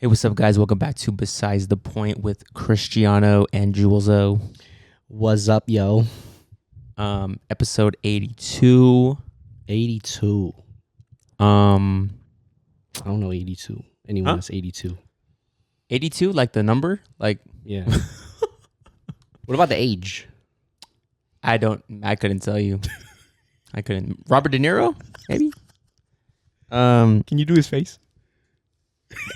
Hey, what's up, guys? Welcome back to Besides the Point with Cristiano and Julzo. What's up, yo? Episode 82. 82. I don't know 82. Anyone that's 82. 82, like the number? Like, Yeah. What about the age? I couldn't tell you. I couldn't. Robert De Niro? Maybe? Can you do his face?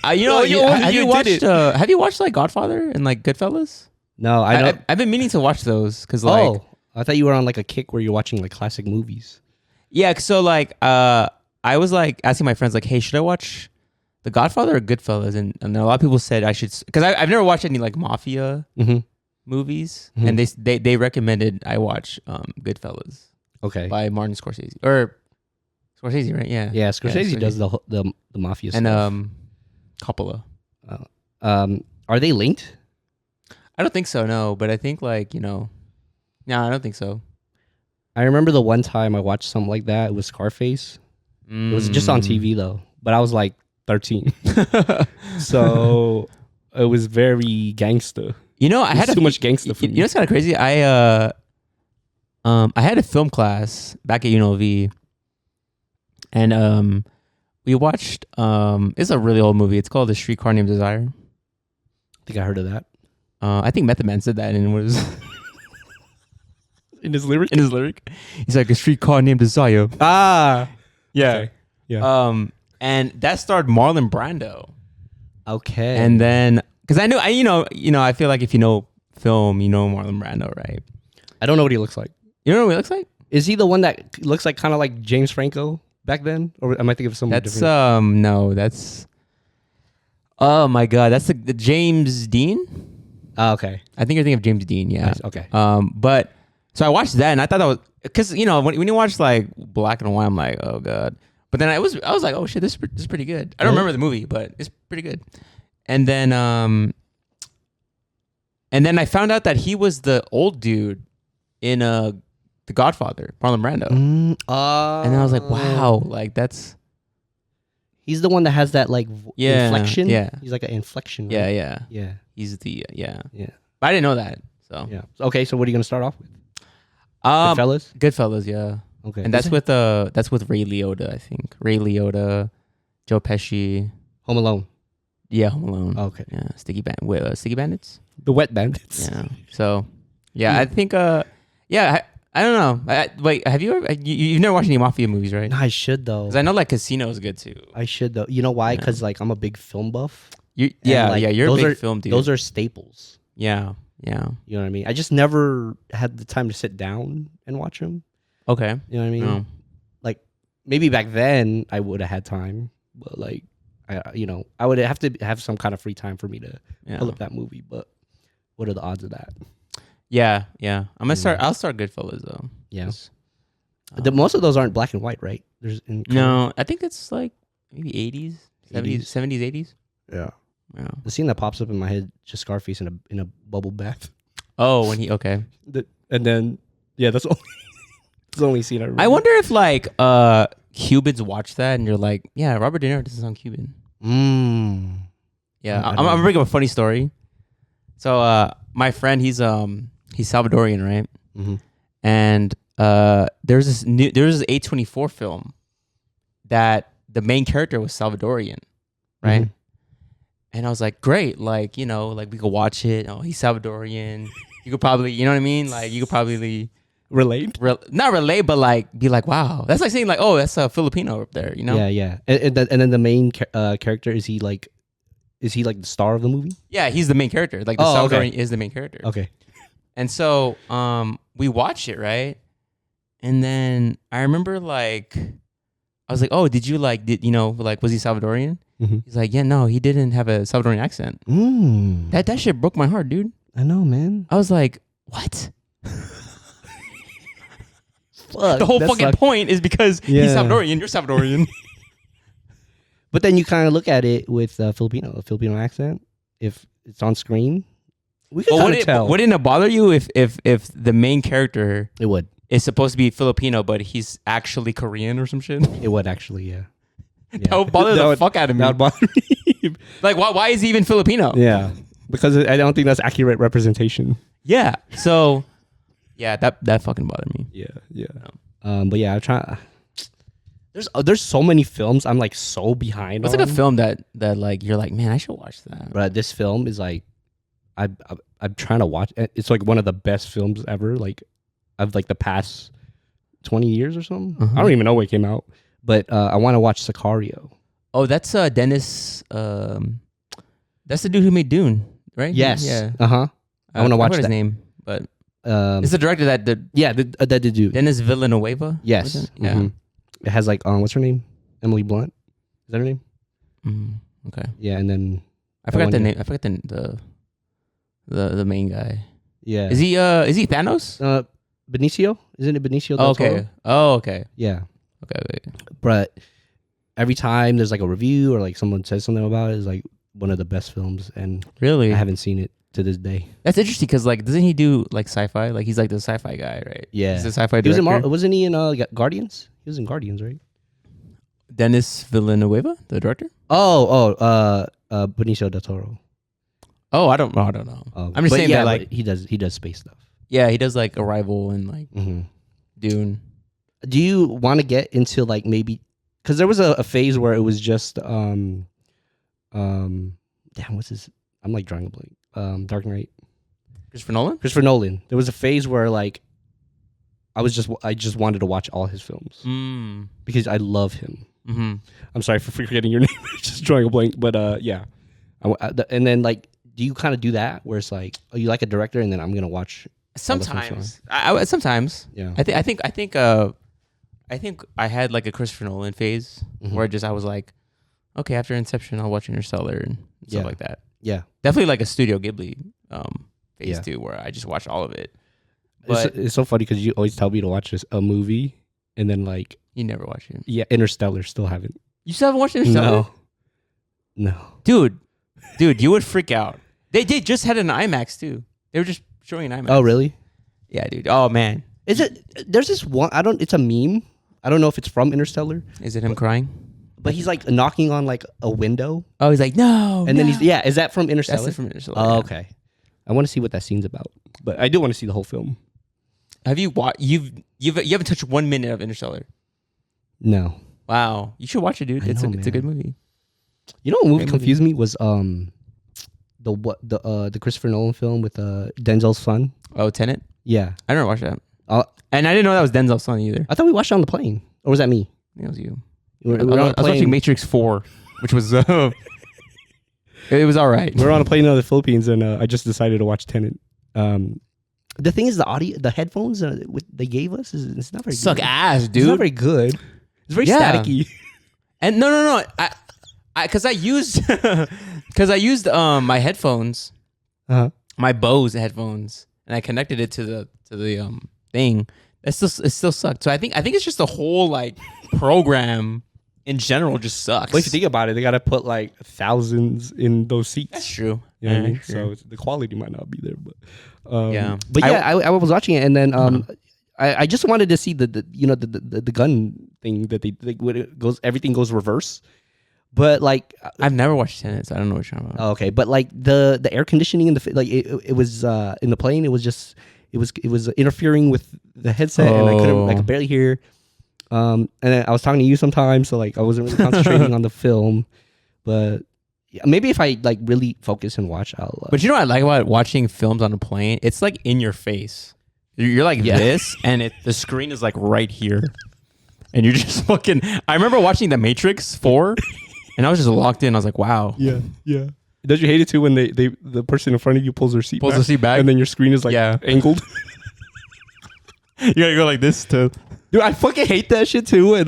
Have you watched like Godfather and like Goodfellas? No, I don't. I've been meaning to watch those because like, I thought you were on like a kick where you're watching like classic movies. yeah. So like, I was like asking my friends like, hey, should I watch The Godfather or Goodfellas? And a lot of people said I should, because I've never watched any like mafia movies, and they recommended I watch Goodfellas Okay. by Martin Scorsese, or Scorsese, right? Yeah. Yeah, Scorsese does the mafia and stuff. Coppola. Are they linked? I don't think so, no. But I think like, no, I don't think so. I remember the one time I watched something like that. It was Scarface. It was just on TV though, but I was like 13, so it was very gangster. You know, I had too much gangster for you me. know, it's kind of crazy. I had a film class back at UNLV, and we watched it's a really old movie. It's called The Streetcar Named Desire. I think I heard of that. I think Method Man said that, and it was In his lyric? in his lyric. He's like, a streetcar named Desire. Ah. Yeah. Okay. Yeah. And that starred Marlon Brando. Okay. And then, because I feel like if you know film, you know Marlon Brando, right? I don't know what he looks like. You know what he looks like? Is he the one that looks like kind of like James Franco back then? Or am I thinking of someone That's different? no, that's, oh my God, that's the James Dean. Okay. I think you're thinking of James Dean, yeah. Nice. Okay. But so I watched that, and I thought that was, because when you watch like black and white, I'm like, oh God. But then I was like, oh shit, this is pretty good. I don't remember the movie, but it's pretty good. And then I found out that he was the old dude in The Godfather, Marlon Brando. And I was like, wow, like that's, he's the one that has that like inflection. Yeah. He's like an inflection. yeah, Right? yeah. Yeah. He's the Yeah. But I didn't know that. So Yeah. Okay. So what are you gonna start off with? Goodfellas? Goodfellas, yeah. Okay. And that's with Ray Liotta, I think. Ray Liotta, Joe Pesci. Home Alone. Yeah, Home Alone. Okay. Yeah, Sticky Bandits. The Wet Bandits. Yeah. So, yeah, I think. Yeah, I don't know. Wait, have you ever? You've never watched any mafia movies, right? No, I should though. Because I know like Casino is good too. I should though. You know why? Yeah. Because like I'm a big film buff. You're like, a big film dude. Those are staples. Yeah. You know what I mean? I just never had the time to sit down and watch them. Okay. You know what I mean? No. Like maybe back then I would have had time, but like I would have to have some kind of free time for me to pull up that movie. But what are the odds of that? Yeah. I'm gonna start. I'll start Goodfellas though. Yeah. Most of those aren't black and white, right? There's No, I think it's like maybe 80s, 70s, 80s. Yeah. Yeah. The scene that pops up in my head just Scarface in a bubble bath. Oh, when he And then that's the only scene I remember. I wonder if like Cubans watch that and you're like, yeah, Robert De Niro doesn't sound Cuban. Yeah, I'm gonna bring up a funny story. So my friend, he's Salvadorian, right? Mm-hmm. And there's this A24 film that the main character was Salvadorian, right? Mm-hmm. And I was like, great, like, like we could watch it. Oh, he's Salvadorian. You could probably, you know what I mean? Like you could probably relate, not relate, but like be like, wow, that's like saying like, oh, that's a Filipino up there, you know? Yeah. And then the main character, is he like the star of the movie? Yeah, he's the main character. Like the Salvadorian is the main character. Okay. And so we watched it, right? And then I remember like I was like, oh, was he Salvadorian? Mm-hmm. He's like, yeah, no, he didn't have a Salvadorian accent. That shit broke my heart, dude. I know, man. I was like, what? Fuck, the whole fucking point is because he's Salvadorian, you're Salvadorian. But then you kind of look at it with a Filipino accent. If it's on screen, we can kind of tell. Wouldn't it bother you if the main character It would. is supposed to be Filipino, but he's actually Korean or some shit? It would actually, yeah. That would bother the fuck out of me. That would bother me. Like, why is he even Filipino? Yeah, because I don't think that's accurate representation. Yeah. So, yeah, that fucking bothered me. Yeah. But yeah, I'm trying. There's so many films I'm like so behind. What's like a film that like you're like, man, I should watch that. But this film is like, I'm trying to watch. It's like one of the best films ever. Like, of like the past 20 years or something. I don't even know when it came out. But I want to watch Sicario. Oh, that's Dennis. That's the dude who made Dune, right? Yes. Yeah. I want to watch that. His name, but it's the director that did. Yeah, that did do. Dennis Villanueva. Yes. Yeah. It has like what's her name? Emily Blunt. Is that her name? Okay. Yeah, and then I forgot the name. I forgot the main guy. Yeah. Is he Thanos? Benicio? Isn't it Benicio del Okay. Toro? Oh, okay. Yeah. Okay. But every time there's like a review or like someone says something about it, it's like one of the best films, and Really, I haven't seen it to this day. that's interesting because like, doesn't he do like sci-fi? Like he's like the sci-fi guy, right? Yeah. He's a sci-fi He was director. in wasn't he in Guardians? He was in Guardians, right? Dennis Villanueva, the director. Benicio del Toro. Oh, I don't know. I'm just saying yeah, that like, he does space stuff. yeah, he does like Arrival and like Dune. Do you want to get into like maybe because there was a phase where it was just damn, what's his? I'm like drawing a blank. Dark Knight. Christopher Nolan. There was a phase where like I just wanted to watch all his films because I love him. I'm sorry for forgetting your name. Just drawing a blank, but yeah. And then like, do you kind of do that where it's like, oh, you like a director, and then I'm gonna watch? Sometimes, sometimes. Yeah. I think I had like a Christopher Nolan phase where I was like, okay, after Inception, I'll watch Interstellar and stuff like that. Yeah. Definitely like a Studio Ghibli phase too, where I just watched all of it. But It's so funny because you always tell me to watch a movie, and then like you never watch it. Yeah, Interstellar, still haven't. You still haven't watched Interstellar? No. Dude, you would freak out. They just had an IMAX too. They were just showing an IMAX. Oh, really? Yeah, dude. Oh man. Is it? There's this one. It's a meme. I don't know if it's from Interstellar. Is it him crying? But he's like knocking on like a window. Oh, he's like, no. And then he's is that from Interstellar? That's from Interstellar. Oh, okay. I want to see what that scene's about, but I do want to see the whole film. Have you watched? You haven't touched 1 minute of Interstellar. No. Wow, you should watch it, dude. It's a good movie. You know what movie confused me was the Christopher Nolan film with Denzel's son. Oh, Tenet. Yeah, I never watched that. And I didn't know that was Denzel's son either. I thought we watched it on the plane, or was that me? I think it was you. We I was watching Matrix 4, which was it was all right. We were on a plane in the Philippines, and I just decided to watch Tenet. The thing is, the headphones they gave us it's not very suck good. Ass, dude. It's not very good. It's very staticky. And no. Because I used my headphones, my Bose headphones, and I connected it to the thing. It still sucked. So I think it's just the whole like program in general just sucks. Well, if you think about it, they got to put like thousands in those seats. That's true. You know what I mean? So the quality might not be there, but But I was watching it, and then I just wanted to see the gun thing that everything goes reverse. But like I've never watched Tenet, so I don't know what you're talking about. Okay, but like the air conditioning and it was in the plane. It was interfering with the headset, and I could barely hear. And then I was talking to you sometimes, so like I wasn't really concentrating on the film. But maybe if I like really focus and watch, I'll. But you know what I like about watching films on a plane? It's like in your face. You're like this, and the screen is like right here, and you're just fucking. I remember watching The Matrix 4, and I was just locked in. I was like, wow. Yeah. Don't you hate it too when the person in front of you pulls their seat back, and then your screen is like angled? You gotta go like this too. Dude, I fucking hate that shit too. And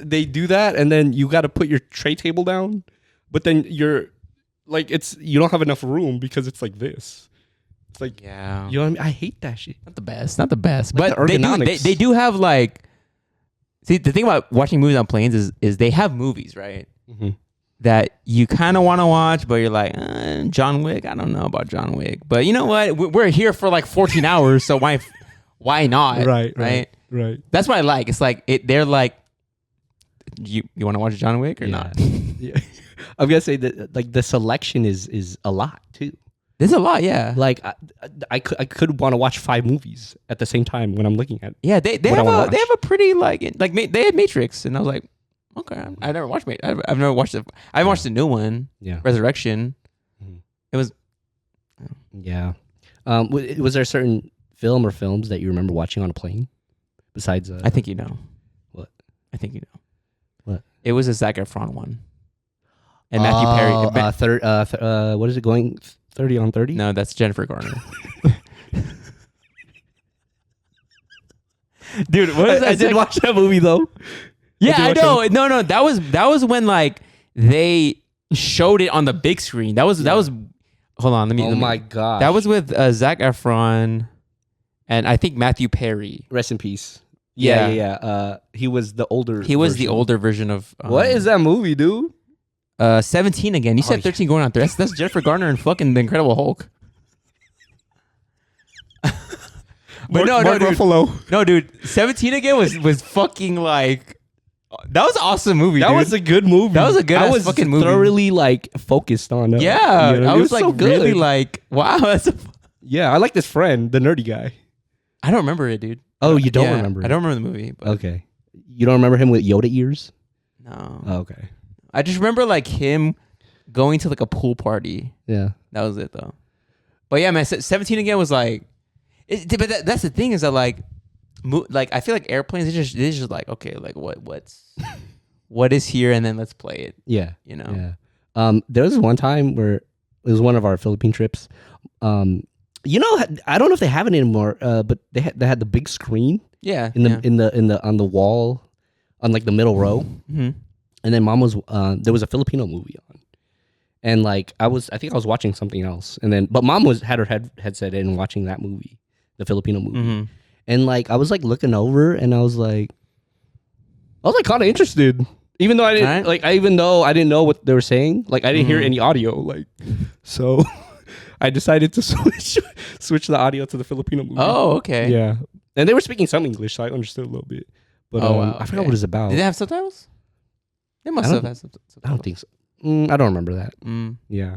they do that, and then you gotta put your tray table down, but then you don't have enough room because it's like this. It's like, you know what I mean? I hate that shit. Not the best. Like but they do have like. See, the thing about watching movies on planes is they have movies, right? Mm-hmm. That you kind of want to watch, but you're like, John Wick. I don't know about John Wick, but you know what? We're here for like 14 hours, so why not? Right. That's what I like. It's like they're like, you want to watch John Wick or not? Yeah. I'm gonna say that like the selection is a lot too. There's a lot, yeah. Like I could want to watch 5 movies at the same time when I'm looking at. Yeah, they have a pretty they had Matrix, and I was like, okay, I never watched Matrix. I've never watched it. I watched the new one, Resurrection. Mhm. It was, Yeah. Was there a certain film or films that you remember watching on a plane? Besides, I think you know. What? I think you know. What? It was a Zac Efron one, and Matthew Perry. What is it going 30 on 30? No, that's Jennifer Garner. Dude, what is that? I did watch that movie though. Yeah, I know. No, that was when like they showed it on the big screen. That was. Hold on, let me. Oh my god. That was with Zac Efron, and I think Matthew Perry. Rest in peace. Yeah. Yeah. He was the older. He was the older version of. What is that movie, dude? 17 again. You said 13 going on 30. That's Jennifer Garner and fucking the Incredible Hulk. But no, dude. Ruffalo. No, dude. 17 again was fucking like. That was an awesome movie. That dude. was a good movie. That was a good fucking movie. Thoroughly like focused on. Yeah, you know, I was like so really like, wow. Yeah, I like this friend, the nerdy guy. I don't remember it, dude. Oh, you don't remember? I don't remember the movie. But Okay, you don't remember him with Yoda ears? No. Oh, okay. I just remember like him going to like a pool party. Yeah, that was it though. But yeah, man, 17 again was like, but that's the thing is that like I feel like airplanes it's just like okay, like what is here, and then let's play it. Yeah, you know. Yeah. There was one time where it was one of our Philippine trips. You know, I don't know if they have it anymore. But they had the big screen. Yeah. In the on the wall, on like the middle row. Mm-hmm. And then mom was there was a Filipino movie on, and like I think I was watching something else, and then but mom had her headset in watching that movie, the Filipino movie, mm-hmm. and like I was like looking over, and I was like kind of interested, even though I didn't even though I didn't know what they were saying, like I didn't hear any audio, like so. I decided to switch the audio to the Filipino movie. Oh, okay. Yeah, and they were speaking some English, so I understood a little bit. But I forgot what it's about. Did they have subtitles? They must have had subtitles. I don't think so. I don't remember that. Yeah,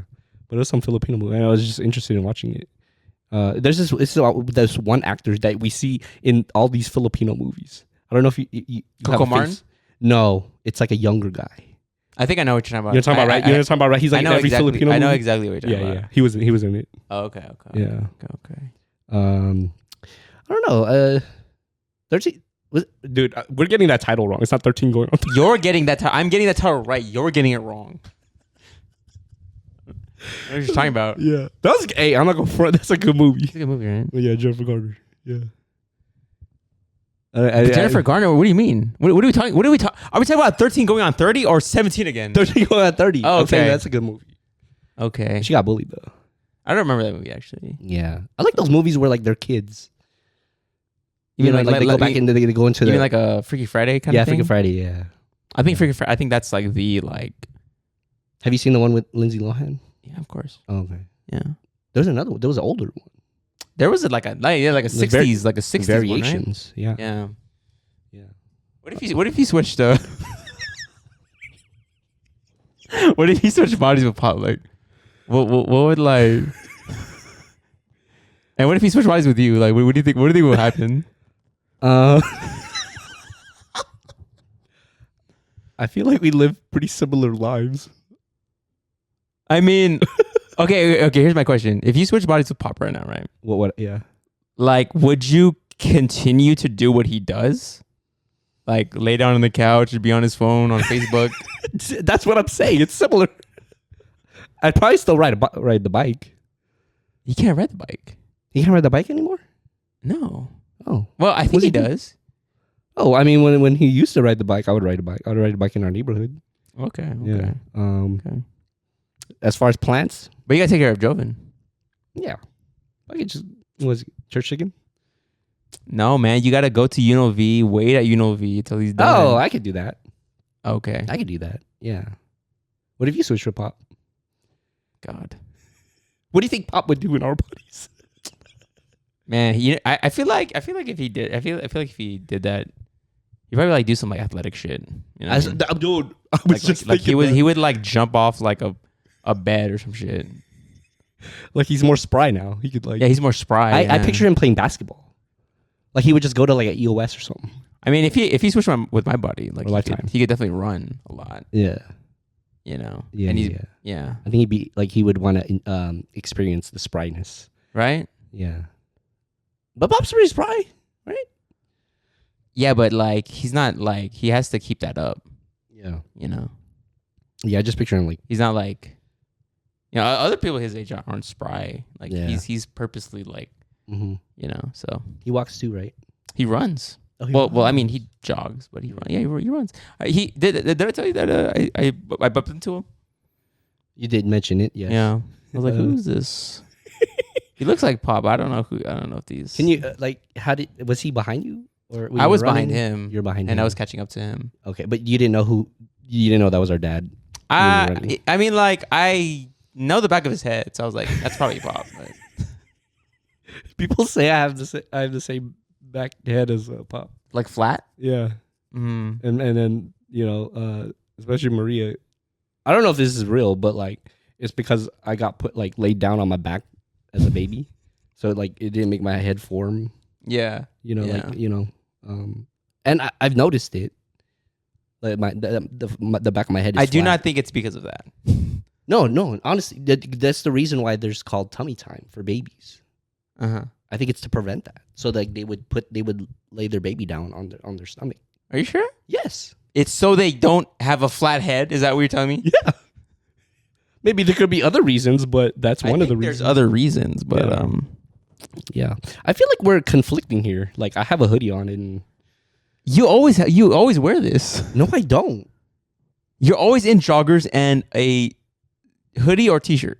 but it was some Filipino movie, and I was just interested in watching it. There's this one actor that we see in all these Filipino movies. I don't know if you Coco Martin? No, it's like a younger guy. I think I know what you're talking about. You're talking about, right? You're talking about, right? He's like in every Filipino movie. I know exactly what you're talking about. Yeah. He was in it. Oh, okay. Yeah. Okay. I don't know. 13. Dude, we're getting that title wrong. It's not 13 going on. You're getting that title. I'm getting that title right. You're getting it wrong. What are you talking about? Yeah. That was, hey, I'm not going to front. That's a good movie. It's a good movie, right? Yeah, Jennifer Garner. Yeah. Jennifer Garner, what do you mean? What are we talking? Are we talking about 13 going on 30 or 17 again? 13 going on 30. Oh, okay. That's a good movie. Okay. She got bullied though. I don't remember that movie actually. Yeah. I like those movies where like they're kids. You mean like they go back into they go into you mean like a Freaky Friday kind of thing? Yeah, Freaky Friday, yeah. I think Freaky Friday, I think that's like the like. Have you seen the one with Lindsay Lohan? Yeah, of course. Oh, okay. Yeah. There was another one. There was an older one. There was like a 60s, like a 60s variations. One, right? Yeah. Yeah. Yeah. What if you switched what if you switched bodies with Pop? Like, what would like? And what if he switched bodies with you? Like, what do you think? What do you think will happen? I feel like we live pretty similar lives. I mean, okay. Here's my question: if you switch bodies with Pop right now, right? What? Yeah. Like, would you continue to do what he does? Like, lay down on the couch, be on his phone, on Facebook. That's what I'm saying. It's similar. I'd probably still ride the bike. He can't ride the bike. He can't ride the bike anymore? No. Oh. Well, I think he does. Oh, I mean, when he used to ride the bike, I would ride a bike. I would ride a bike in our neighborhood. Okay. Yeah. Okay. As far as plants? But you gotta take care of Joven. Yeah. I could just, was it church chicken? No, man. You gotta go to UNLV, wait at UNLV until he's done. Oh, I could do that. Okay. I could do that. Yeah. What if you switch to Pop? God. What do you think Pop would do in our bodies? Man, I feel like if he did, I feel like if he did that, He probably like do some like athletic shit. You know, Dude, I was just thinking he would like jump off like a bed or some shit. like he's more spry now. He could like Yeah, he's more spry. I picture him playing basketball. Like he would just go to like an EOS or something. I mean, if he switched with my body, like Lifetime. he could definitely run a lot. Yeah. You know. Yeah. And yeah. I think he'd be like he would want to experience the spryness. Right. Yeah. But Bob's pretty spry, right? Yeah, but like he's not like he has to keep that up. Yeah. You know. Yeah, I just picture him like he's not like, you know, other people his age aren't spry. Like Yeah. he's purposely like, you know. So he walks too, right? he runs. Oh, Well, I mean, he jogs, but he runs. Yeah, he runs. He did I tell you that I bumped into him? You did mention it, yes. Yeah. I was like, who's this? He looks like Pop. I don't know if these. Can you was he behind you? Or I was behind him. You're behind him. And I was catching up to him. Okay, but you didn't know that was our dad. I mean, like, I know the back of his head, so I was like, that's probably Pop. But. People say I have the same back head as Pop. Like flat? Yeah. Mm. And then, you know, especially Maria. I don't know if this is real, but like it's because I got put like laid down on my back as a baby. So like it didn't make my head form. Yeah. You know, Yeah. like, you know, and I've noticed it. Like the back of my head is I do flat. not think it's because of that. No, honestly, that's the reason why there's called tummy time for babies. Uh-huh. I think it's to prevent that. So like they would lay their baby down on their stomach. Are you sure? Yes. It's so they don't have a flat head? Is that what you're telling me? Yeah. Maybe there could be other reasons, but that's one of the reasons. There's other reasons, but yeah. I feel like we're conflicting here. Like I have a hoodie on and you always wear this. no, I don't. You're always in joggers and a hoodie or t-shirt.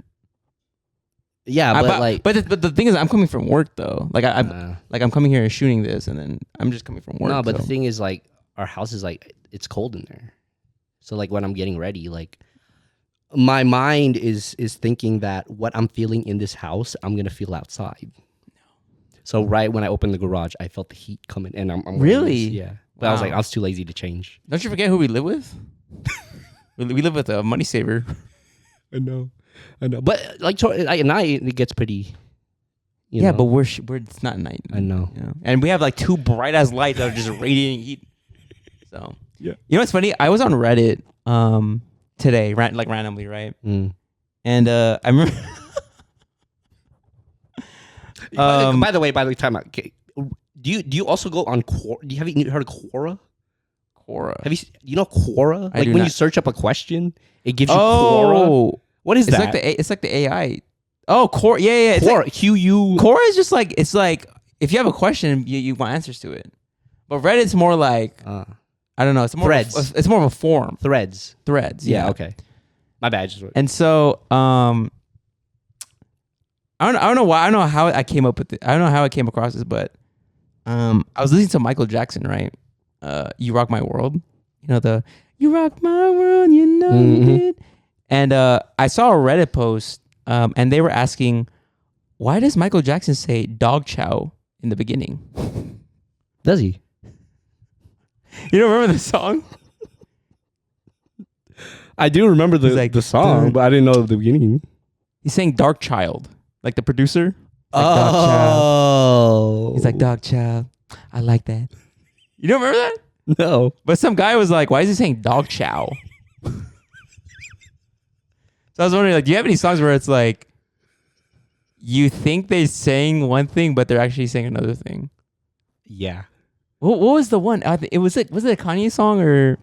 Yeah, but the thing is, I'm coming from work though. Like I'm coming here and shooting this, and then I'm just coming from work. No, but the thing is, like our house is like it's cold in there. So like when I'm getting ready, like my mind is thinking that what I'm feeling in this house, I'm gonna feel outside. So right when I opened the garage, I felt the heat coming, and I'm really yeah. But I was like, I was too lazy to change. Don't you forget who we live with? we live with a money saver. I know, but like at night it gets pretty. You know. But we're it's not night. I know. You know? And we have like two bright ass lights that are just radiating heat. So yeah, you know what's funny? I was on Reddit today, like randomly, right? Mm. And I remember. By the way, time out. Okay. Do you also go on Quora? Have you heard of Quora? Quora. You know Quora? Like when you search up a question, it gives you Quora. What is that? It's like the AI. Oh, Quora. Yeah. It's Quora. Like, Quora is just like it's like if you have a question, you want answers to it. But Reddit's more like I don't know. It's more threads. It's more of a forum. Threads. Yeah. Okay. My bad. And so I don't know why. I don't know how I came up with it. I don't know how I came across this, but I was listening to Michael Jackson, right? You Rock My World. You know the You Rock My World, you know you did. And I saw a Reddit post, and they were asking, why does Michael Jackson say dog chow in the beginning? Does he? You don't remember the song? I do remember the song, but I didn't know the beginning. He's saying Dark Child, like the producer. Like Dog Chow. He's like, dog chow. I like that. You don't remember that? No. But some guy was like, why is he saying dog chow? So I was wondering, like, do you have any songs where it's like, you think they're saying one thing, but they're actually saying another thing? Yeah. What was the one? Was it a Kanye song or?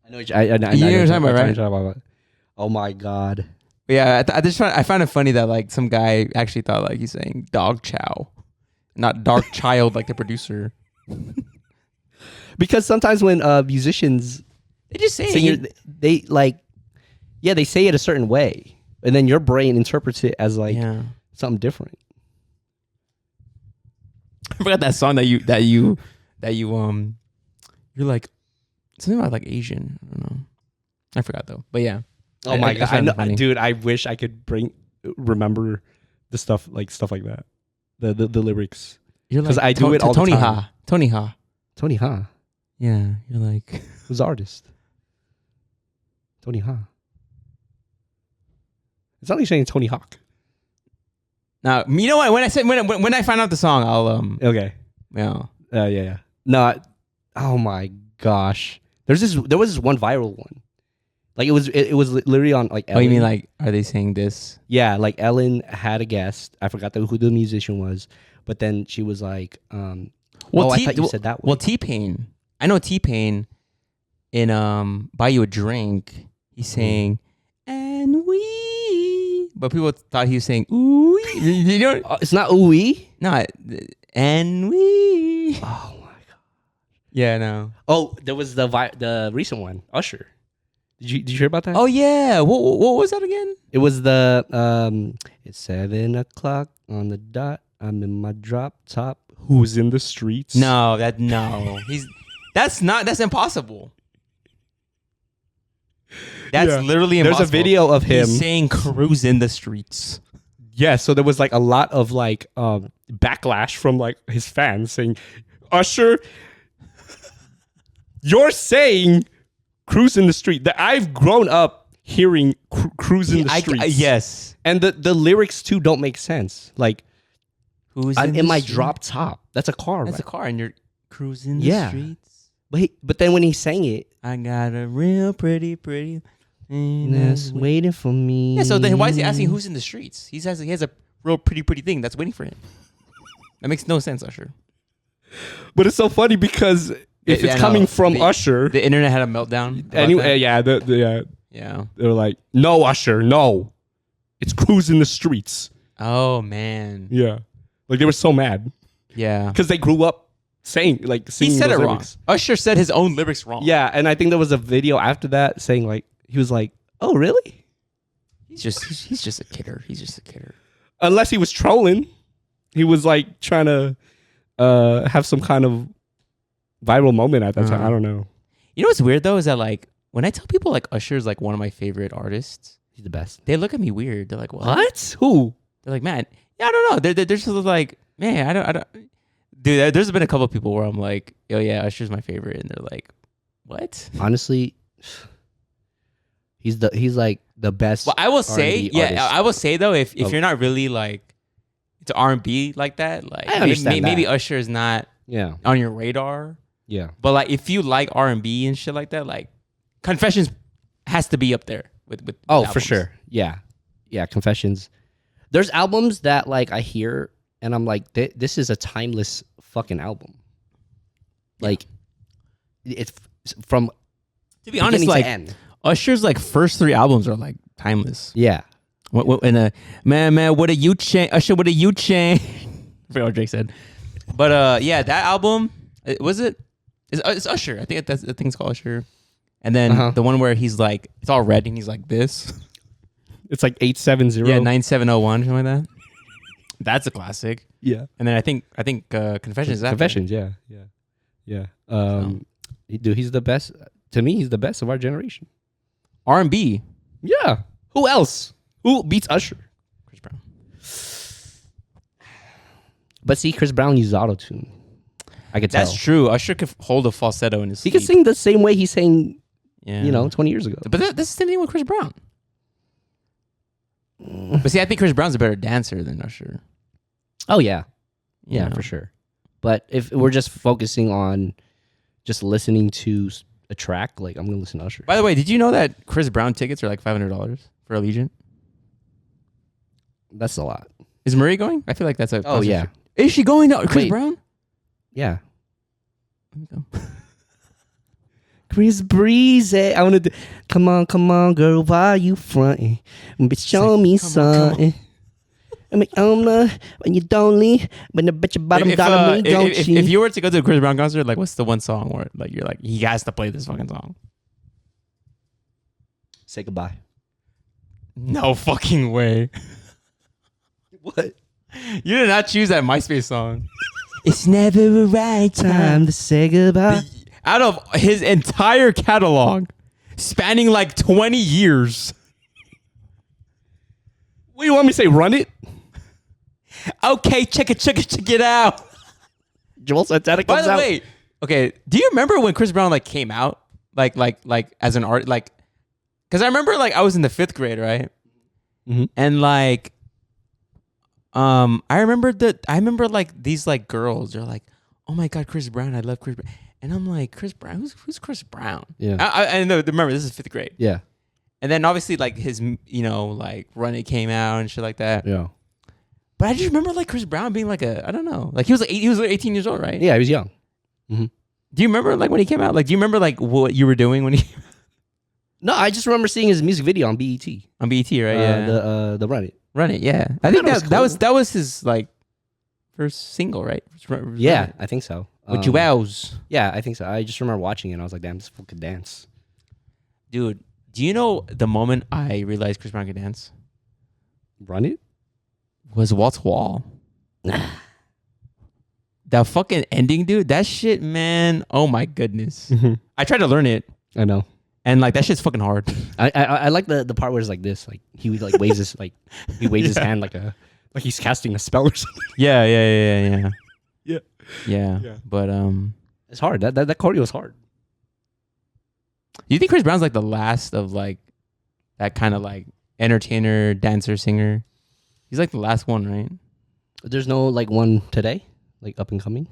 I know. I know what I'm talking about, right? Oh my God. Yeah, I found it funny that like some guy actually thought like he's saying dog chow, not dark child like the producer. Because sometimes when musicians they just say it, they say it a certain way, and then your brain interprets it as like something different. I forgot that song that you you're like something about like Asian. I don't know. I forgot though, but yeah. Oh my God, I know, dude! I wish I could remember the stuff like that, the lyrics. You're like I do it all the time. Tony Ha. Tony Ha. Yeah, you're like Who's the artist? Tony Ha. It's not like saying Tony Hawk. now. You know what? When I find out the song, I'll Okay. yeah. Yeah. No. Oh my gosh. There was this one viral one. Like it was literally on like Ellen. Oh, you mean like are they saying this? Yeah, like Ellen had a guest. I forgot who the musician was, but then she was like, I thought you said that one. Well, T-Pain. I know T-Pain in Buy You a Drink. He's saying and we, but people thought he was saying ooh. You know, It's not ooey. no, and we. Oh my god. Yeah, no. Oh, there was the recent one, Usher. Did you hear about that? Oh yeah. What was that again? It was the it's 7:00 on the dot. I'm in my drop top. Who's in the streets? No. That's impossible. That's literally impossible. There's a video of him saying cruise in the streets. Yeah, so there was like a lot of like backlash from like his fans saying, Usher, you're saying cruise in the street. That I've grown up hearing cruise in the streets. Yes. And the lyrics too don't make sense. Like, Who's I'm in my street? drop top. That's a car. That's right? a car and you're cruising the streets. But then when he sang it, I got a real pretty that's waiting for me. Yeah, so then why is he asking who's in the streets? He has a real pretty thing that's waiting for him. That makes no sense, Usher. But it's so funny because if it's coming from Usher, the internet had a meltdown. Anyway, yeah. they were like, no, Usher, no, it's cruise in the streets. Oh man. Yeah, like they were so mad. Yeah, because they grew up singing he said it lyrics. wrong. Usher said his own lyrics wrong. Yeah, and I think there was a video after that saying like he was like, oh really? He's just a kidder. He's just a kidder. Unless he was trolling, he was like trying to have some kind of viral moment at that time. I don't know. You know what's weird though is that like when I tell people like Usher's like one of my favorite artists, he's the best. They look at me weird. They're like, what? Who? They're like, man, yeah, I don't know. They're just like, man, I don't. Dude, there's been a couple of people where I'm like, oh yeah, Usher's my favorite, and they're like, what? Honestly, he's like the best. Well, I will say, artist. I will say though, if you're not really like to R&B like that, like I understand maybe Usher is not on your radar. Yeah, but like if you like R&B and shit like that, like Confessions has to be up there with albums. For sure. Yeah, Confessions. There's albums that like I hear and I'm like, this is a timeless fucking album. Like it's from to be honest, like Usher's like first 3 albums are like timeless. Yeah. And man, what a you change, Usher, what a you change. I forgot what Drake said, but yeah, that album it's Usher. I think it's called Usher. And then the one where he's like, it's all red and he's like this. It's like 870. Yeah, 9701 or something like that. That's a classic. Yeah. And then I think Confessions. Confessions. Yeah. Dude, he's the best. To me, he's the best of our generation. R&B. Yeah. Who else? Who beats Usher? Chris Brown. But see, Chris Brown uses autotune. I could tell. That's true. Usher could hold a falsetto in his sleep. He could sing the same way he sang, 20 years ago. But that's the same thing with Chris Brown. But see, I think Chris Brown's a better dancer than Usher. Oh, yeah. Yeah, for sure. But if we're just focusing on just listening to a track, like I'm going to listen to Usher. By the way, did you know that Chris Brown tickets are like $500 for Allegiant? That's a lot. Is Marie going? I feel like that's a... Oh, yeah. Is she going to Chris Brown? Yeah. Let me go. Chris Breezy. I want to come on, girl. Why you fronting? Bitch, show me something. I mean, when you don't leave, but I bet your bottom dollar me, don't you? If you were to go to a Chris Brown concert, like, what's the one song where like you're like, he has to play this fucking song? Say goodbye. No fucking way. What? You did not choose that MySpace song. It's never the right time to say goodbye. Out of his entire catalog, spanning like 20 years. What do you want me to say? Run it? Okay, check it out. Joel Santana comes out. By the way, Okay, do you remember when Chris Brown like came out like as an art like? Because I remember like I was in the 5th grade, right? Mm-hmm. And like, I remember like these like girls. They're like, oh my god, Chris Brown, I love Chris Brown. And I'm like, Chris Brown, who's Chris Brown? Yeah. I know. Remember, this is 5th grade. Yeah. And then obviously like his, like Run It came out and shit like that. Yeah. But I just remember like Chris Brown being like I don't know, like he was 18 years old, right? Yeah, he was young. Mm-hmm. Do you remember like when he came out? Like, do you remember like what you were doing when he? No, I just remember seeing his music video on BET. On BET, right? Yeah. The Run It. Run It, yeah. I think that was his like first single, right? Yeah, I think so. With Jewels. Yeah, I think so. I just remember watching it and I was like, damn, this fool could dance. Dude, do you know the moment I realized Chris Brown could dance? Run It? Was Walt's Wall. That fucking ending, dude. That shit, man. Oh my goodness. I tried to learn it. I know. And like that shit's fucking hard. I like the part where it's like this, like he would like waves his his hand like he's casting a spell or something. Yeah. Yeah. But it's hard. That choreo is hard. do you think Chris Brown's like the last of like that kind of like entertainer, dancer, singer? He's like the last one, right? There's no like one today, like up and coming.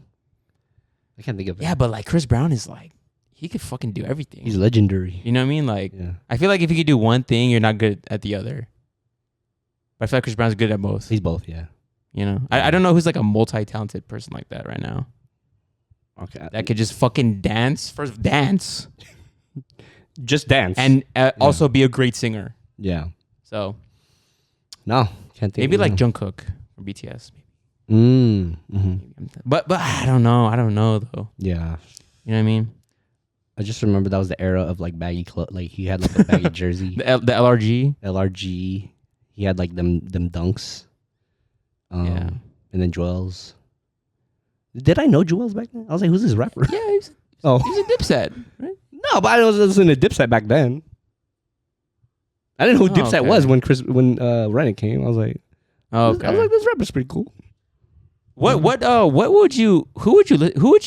I can't think of it. Yeah, but like Chris Brown is like he could fucking do everything. He's legendary. You know what I mean? Like, Yeah. I feel like if you could do one thing, you're not good at the other. But I feel like Chris Brown's good at both. He's both, yeah. You know, I don't know who's like a multi-talented person like that right now. Okay. That could just fucking dance, Just dance. and also be a great singer. Yeah. So No, can't think. maybe like Jungkook from BTS. Mm-hmm. But I don't know. I don't know though. Yeah. You know what I mean? I just remember that was the era of like baggy like he had like a baggy jersey. The LRG. LRG. He had like them dunks. Yeah. And then Joel's. Did I know Joel's back then? I was like, who's this rapper? Yeah, he's Oh. a Dipset, right? No, but I was listening to Dipset back then. I didn't know who Dipset okay. was when Rennet came. I was like, Okay. I was like, this rapper's pretty cool. Who would you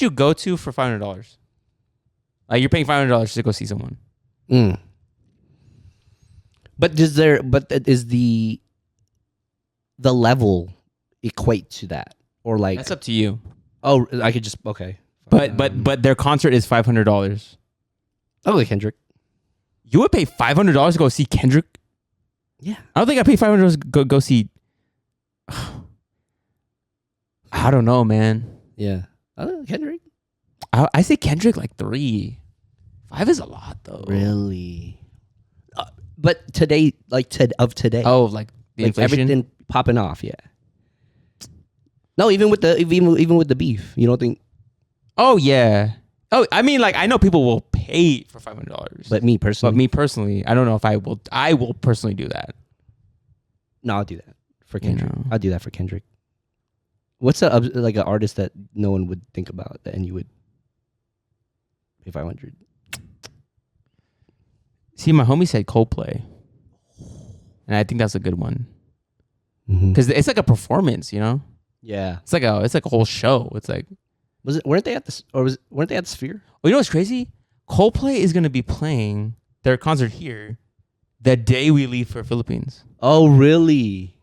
go to for $500? Like you're paying $500 to go see someone. But is the level equate to that, or like That's up to you. Oh, I could just okay. But their concert is $500. Oh, Kendrick. You would pay $500 to go see Kendrick? Yeah. I don't think I pay $500 to go see. I don't know, man. Yeah. Kendrick. I say Kendrick like 3. 5 is a lot though. Really? But today, like today. Oh, like the like inflation? everything popping off. Yeah. No, even with the beef, you don't think? Oh yeah. Oh, I mean, like I know people will pay for $500. But me personally, I don't know if I will. I will personally do that. No, I'll do that for Kendrick. You know. I'll do that for Kendrick. What's like an artist that no one would think about and you would pay 500? See, my homie said Coldplay, and I think that's a good one because it's like a performance, you know. Yeah, it's like a whole show. It's like weren't they at the Sphere? Oh, you know what's crazy? Coldplay is gonna be playing their concert here the day we leave for Philippines. Oh, really?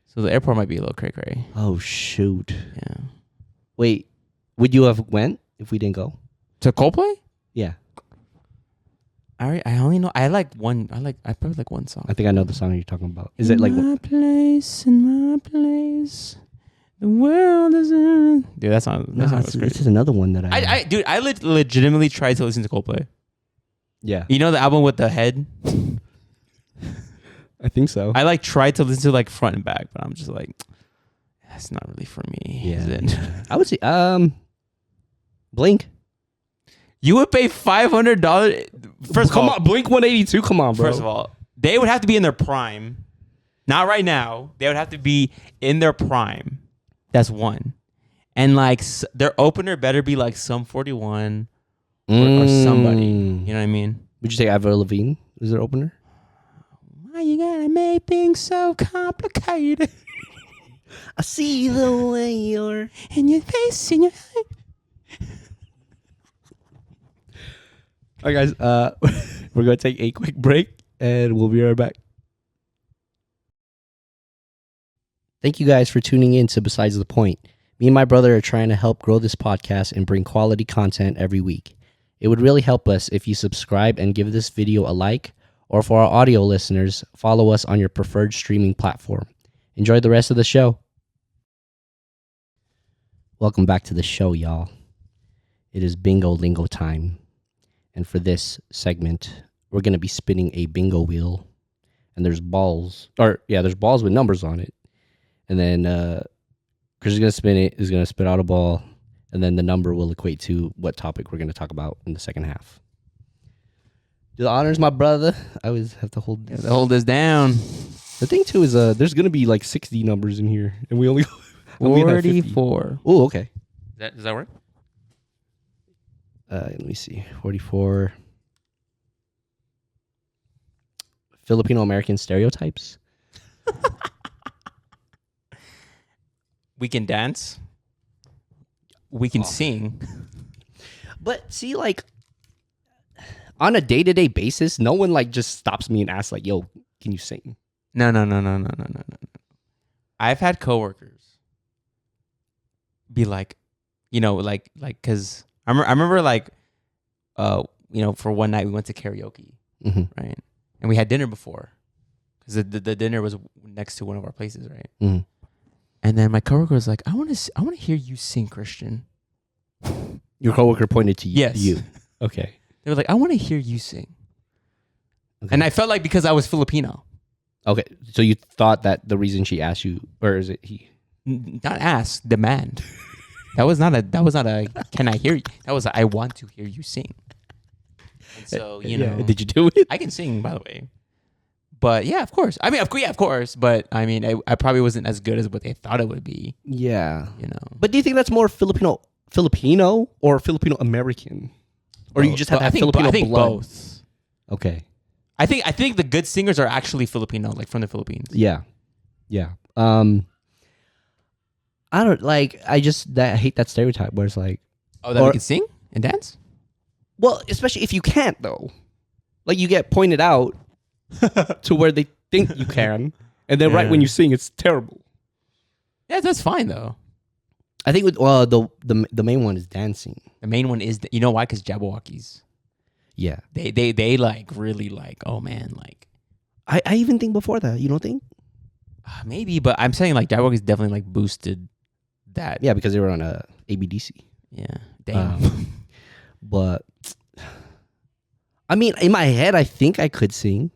So the airport might be a little cray-cray. Oh shoot! Yeah. Wait, would you have went if we didn't go to Coldplay? Yeah. I only know. I probably like one song. I think I know the song you're talking about. Is it like in my place? The world is in. Dude, that song was this crazy. is another one that I legitimately tried to listen to Coldplay. Yeah. You know the album with the head? I think so. I like tried to listen to like front and back, but I'm just like, that's not really for me. Yeah. Is it? I would say Blink. You would pay $500. First of all, Blink 182. Come on, bro. First of all, they would have to be in their prime. Not right now. They would have to be in their prime. That's one. And like their opener better be like Sum 41 or somebody. You know what I mean? Would you say Avril Lavigne is their opener? Why you gotta make things so complicated? I see the way you're in your face, in your All right, guys. We're gonna take a quick break, and we'll be right back. Thank you guys for tuning in to Besides the Point. Me and my brother are trying to help grow this podcast and bring quality content every week. It would really help us if you subscribe and give this video a like, or for our audio listeners, follow us on your preferred streaming platform. Enjoy the rest of the show. Welcome back to the show, y'all. It is bingo lingo time. And for this segment, we're going to be spinning a bingo wheel. And there's balls with numbers on it. And then Chris is going to spin it, is going to spit out a ball, and then the number will equate to what topic we're going to talk about in the second half. Do the honors, my brother. I always have to hold this down. The thing, too, is there's going to be like 60 numbers in here, and we only 44. Oh, okay. Does that work? Let me see. 44. Filipino-American stereotypes. We can dance. We can sing. But see, like, on a day-to-day basis, no one, like, just stops me and asks, like, yo, can you sing? No. I've had coworkers be like, because I remember, like, for one night we went to karaoke, right? And we had dinner before, because the dinner was next to one of our places, right? Mm-hmm. And then my coworker was like, I want to hear you sing, Christian. Your coworker pointed to you. Yes. You. Okay. They were like, I want to hear you sing. Okay. And I felt like because I was Filipino. Okay. So you thought that the reason she asked you, or is it he? Not ask, demand. That was not a can I hear you? That was I want to hear you sing. And so, did you do it? I can sing, by the way. But yeah, of course. I mean, of course. But I mean, I probably wasn't as good as what they thought it would be. Yeah. But do you think that's more Filipino or Filipino American? Or you just have that Filipino blood? Both. Okay. I think the good singers are actually Filipino, like from the Philippines. Yeah. I don't like. I hate that stereotype where it's like, that we can sing and dance. Well, especially if you can't though, like you get pointed out to where they think you can, and then right when you sing, it's terrible. Yeah, that's fine though. I think the main one is dancing. The main one is you know why? Because Jabberwockies. Yeah, they like really like. Oh man, like I even think before that. You don't think? Maybe, but I'm saying like Jabberwockies definitely like boosted that. Yeah, because they were on a ABDC. Yeah, damn. But I mean, in my head, I think I could sing,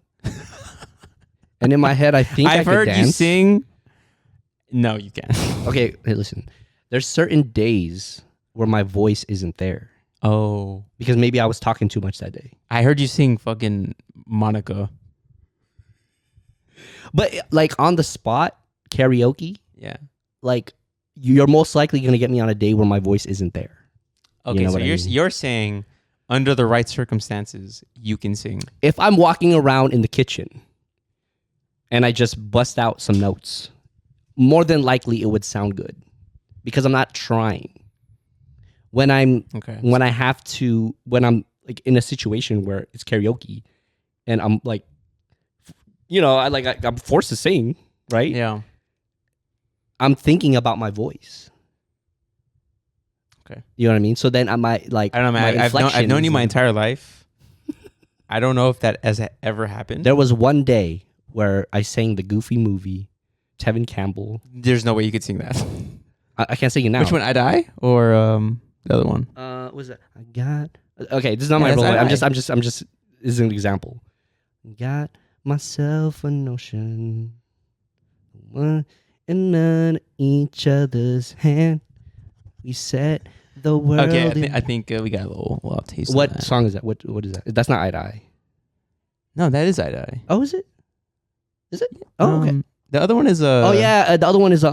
and in my head, I think I could heard dance. You sing. No, you can't. Okay, hey, listen. There's certain days where my voice isn't there. Oh, because maybe I was talking too much that day. I heard you sing fucking Monica. But like on the spot karaoke, yeah, like you're most likely gonna get me on a day where my voice isn't there. Okay, so you're saying under the right circumstances you can sing. If I'm walking around in the kitchen and I just bust out some notes, more than likely it would sound good because I'm not trying. When I'm like in a situation where it's karaoke and I'm like, I'm forced to sing, right? Yeah. I'm thinking about my voice. Okay. You know what I mean? So then I might like. I don't know, man. I've known you my entire life. I don't know if that has ever happened. There was one day where I sang the Goofy movie, Tevin Campbell. There's no way you could sing that. I can't sing it now. Which one? I Die or the other one? What was that? I got. Okay, this is not my role. I'm just. This is an example. Got myself a notion, one and none each other's hand. We set the world. Okay, I think we got a little taste. What of that. song is that? What is that? That's not Eye to Eye. No, that is Eye to Eye. Oh, is it? Is it? Oh, okay. The other one is oh yeah, the other one is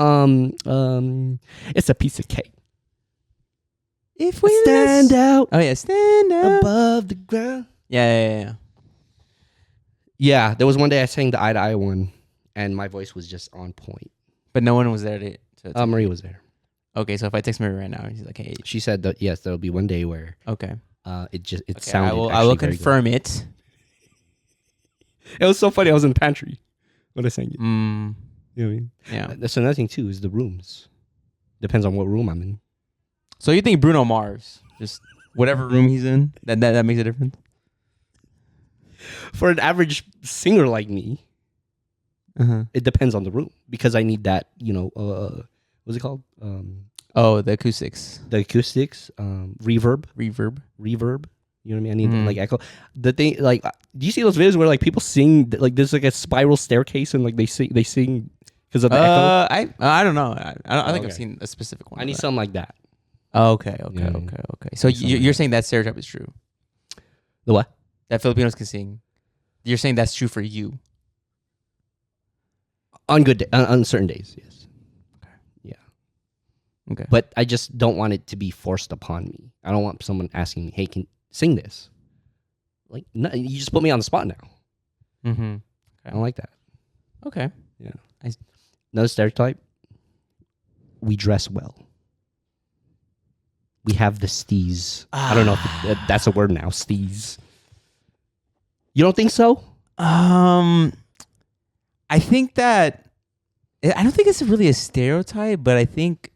it's a piece of cake. If we stand out. Oh yeah, stand out above the ground. Yeah. Yeah, there was one day I sang the Eye to Eye one, and my voice was just on point. But no one was there to Marie was there. Okay, so if I text Marie right now, she's like, "Hey," she said that yes, there'll be one day where okay, It Okay, sounded. I will actually very good. confirm it. It was so funny. I was in the pantry when I sang it. Mm, You know what I mean? yeah. That's another thing too. Is the rooms. Depends on what room I'm in. So you think Bruno Mars, just whatever room he's in, that makes a difference? For an average singer like me, it depends on the room because I need that. What's it called? Oh, the acoustics, The acoustics, reverb. You know what I mean? I need like echo. The thing, like, do you see those videos where like people sing like there's like a spiral staircase and like they sing because of the echo? I don't know. I don't think Okay. I've seen a specific one. I need something like that. Oh, okay. Yeah. So you're saying that stereotype is true? The what? That Filipinos can sing. You're saying that's true for you? On good on certain days, yes. Okay. But I just don't want it to be forced upon me. I don't want someone asking me, "Hey, can sing this?" Like, no, you just put me on the spot now. Mm-hmm. I don't like that. Okay. Yeah. I- Another stereotype. We dress well. We have the steez. I don't know if that's a word now. Steez. You don't think so? I think that I don't think it's really a stereotype, but I think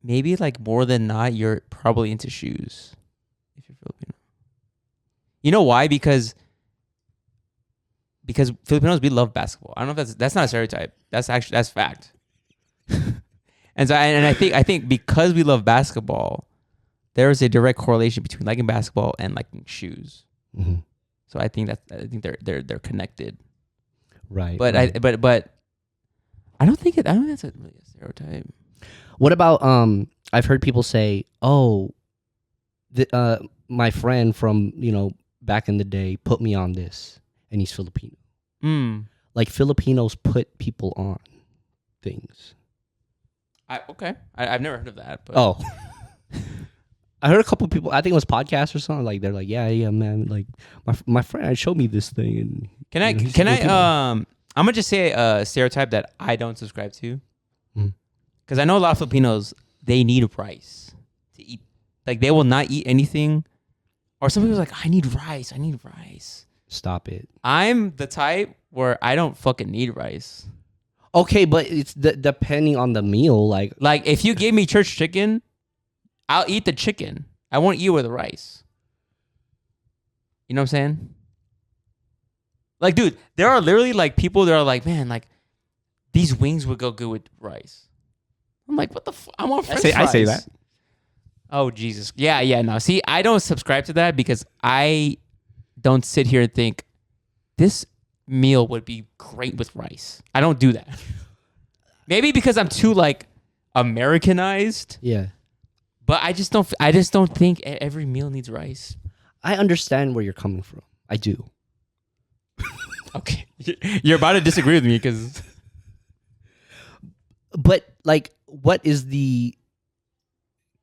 maybe like more than not, you're probably into shoes if you're Filipino. You know why? Because Filipinos, we love basketball. I don't know if that's not a stereotype. That's fact. And so I think because we love basketball, there is a direct correlation between liking basketball and liking shoes. Mm-hmm. So I think they're connected. Right. But right. I don't think that's really a stereotype. What about I've heard people say, "Oh, my friend from back in the day put me on this, and he's Filipino." Like Filipinos put people on things. I've never heard of that. But. Oh, I heard a couple of people. I think it was podcasts or something. Like they're like, "Yeah, man. Like my friend showed me this thing." And can I I'm gonna just say a stereotype that I don't subscribe to. Because I know a lot of Filipinos, they need rice to eat. Like, they will not eat anything. Or some people are like, I need rice. Stop it. I'm the type where I don't fucking need rice. Okay, but it's depending on the meal. Like, if you gave me church chicken, I'll eat the chicken. I won't eat with the rice. You know what I'm saying? Like, dude, there are literally, like, people that are like, man, like, these wings would go good with rice. I'm like, what the fuck? I want French fries. I say that. Oh, Jesus. Yeah, no. See, I don't subscribe to that because I don't sit here and think this meal would be great with rice. I don't do that. Maybe because I'm too, like, Americanized. Yeah. But I just don't think every meal needs rice. I understand where you're coming from. I do. Okay. You're about to disagree with me because... But, like, what is the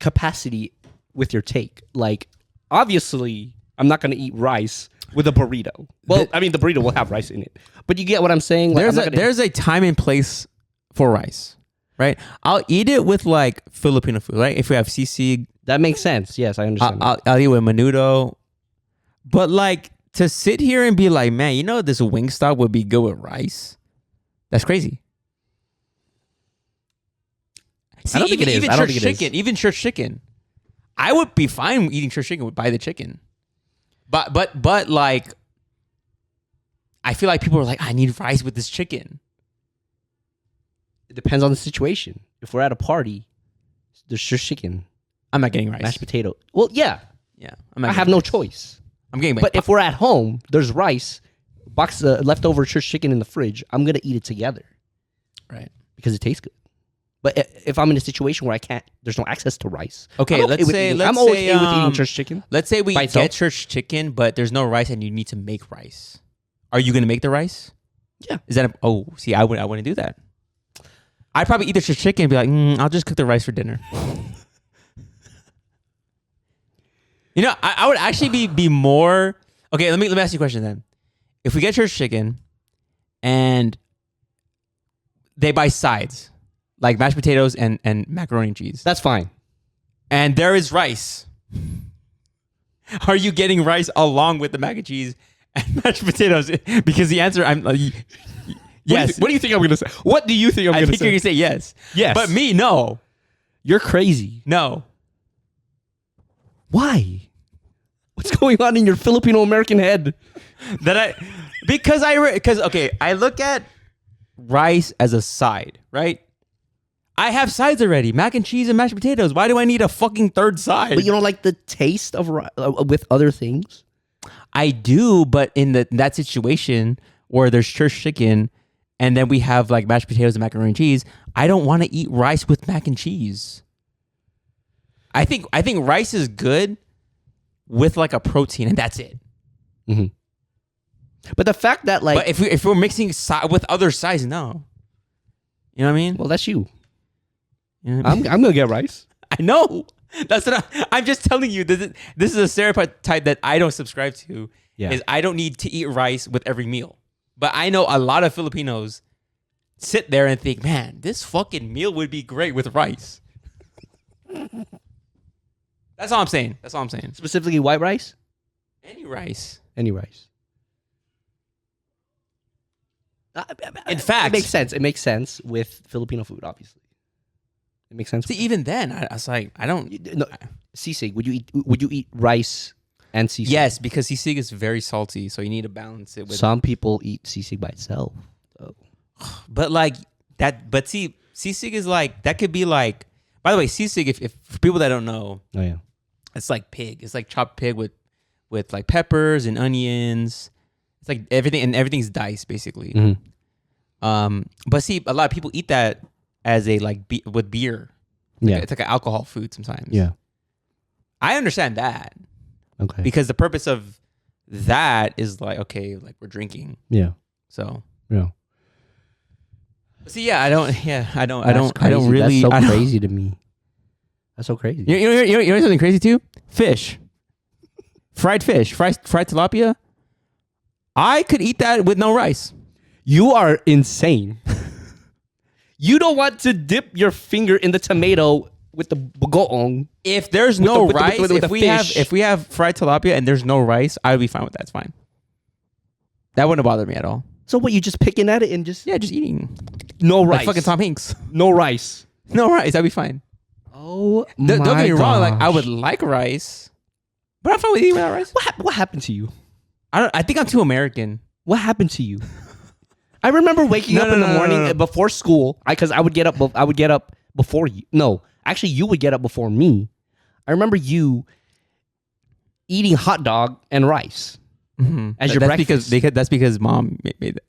capacity with your take? Like, obviously, I'm not going to eat rice with a burrito. Well, I mean, the burrito will have rice in it. But you get what I'm saying? Like, there's a time and place for rice, right? I'll eat it with, like, Filipino food, right? If we have sisig. That makes sense. Yes, I understand. I'll eat with menudo. But, like, to sit here and be like, man, this Wingstop would be good with rice? That's crazy. See, I don't think it is. I don't think it is. Even church chicken, I would be fine eating church chicken by the chicken, but like, I feel like people are like, I need rice with this chicken. It depends on the situation. If we're at a party, there's church chicken. I'm not getting rice. Mashed potato. Well, yeah. I have no choice. I'm getting. But if we're at home, there's rice, box leftover church chicken in the fridge. I'm gonna eat it together, right? Because it tastes good. But if I'm in a situation where there's no access to rice. Okay, I'm okay with eating church chicken. Let's say we get church chicken, but there's no rice and you need to make rice. Are you going to make the rice? Yeah. Is that I wouldn't do that. I'd probably eat the church chicken and be like, I'll just cook the rice for dinner. I would actually be more... Okay, let me ask you a question then. If we get church chicken and they buy sides... like mashed potatoes and macaroni and cheese. That's fine. And there is rice. Are you getting rice along with the mac and cheese and mashed potatoes? Because the answer, yes. What do you think I'm going to say? What do you think I'm going to say? I think you're going to say yes. Yes. But me, no. You're crazy. No. Why? What's going on in your Filipino American head? Because okay, I look at rice as a side, right? I have sides already, mac and cheese and mashed potatoes. Why do I need a fucking third side? But you don't like the taste of with other things? I do, but in that situation where there's church chicken and then we have like mashed potatoes and macaroni and cheese, I don't want to eat rice with mac and cheese. I think rice is good with like a protein and that's it. Mm-hmm. But the fact that like, but if we're mixing with other sides, no. You know what I mean? Well, that's you. You know I'm gonna get rice. I know. That's what I'm just telling you. This is a stereotype that I don't subscribe to. Yeah. Is I don't need to eat rice with every meal. But I know a lot of Filipinos sit there and think, man, this fucking meal would be great with rice. That's all I'm saying. Specifically white rice? Any rice. Any rice. In fact, it makes sense with Filipino food, obviously. It makes sense. See, even then, I was like, I don't. No, sisig. Would you eat rice and sisig? Yes, because sisig is very salty, so you need to balance it with. Some people eat sisig by itself. So. But like that. But see, sisig is like that could be like. By the way, sisig, if for people that don't know, oh yeah, it's like pig. It's like chopped pig with like peppers and onions. It's like everything, and everything's diced basically. Mm-hmm. But see, a lot of people eat that as a like with beer. It's like an alcohol food sometimes. Yeah, I understand that. Okay. Because the purpose of that is like, okay, like we're drinking. Yeah. So. Yeah. See, yeah, I don't That's really. so crazy to me. That's so crazy. You know something crazy too? Fish. Fried fish. Fried tilapia. I could eat that with no rice. You are insane. You don't want to dip your finger in the tomato with the bagoong. If there's no rice, if we have fried tilapia and there's no rice, I would be fine with that. It's fine. That wouldn't bother me at all. So what? You just picking at it and just just eating. No rice. Like fucking Tom Hanks. No rice. No rice. I'd be fine. Oh, don't get me wrong. Like I would like rice, but I'm fine with eating without rice. What happened to you? I think I'm too American. What happened to you? I remember waking up in the morning before school because I would get up. I would get up before you. No, actually, you would get up before me. I remember you eating hot dog and rice as your breakfast. That's because mom made that.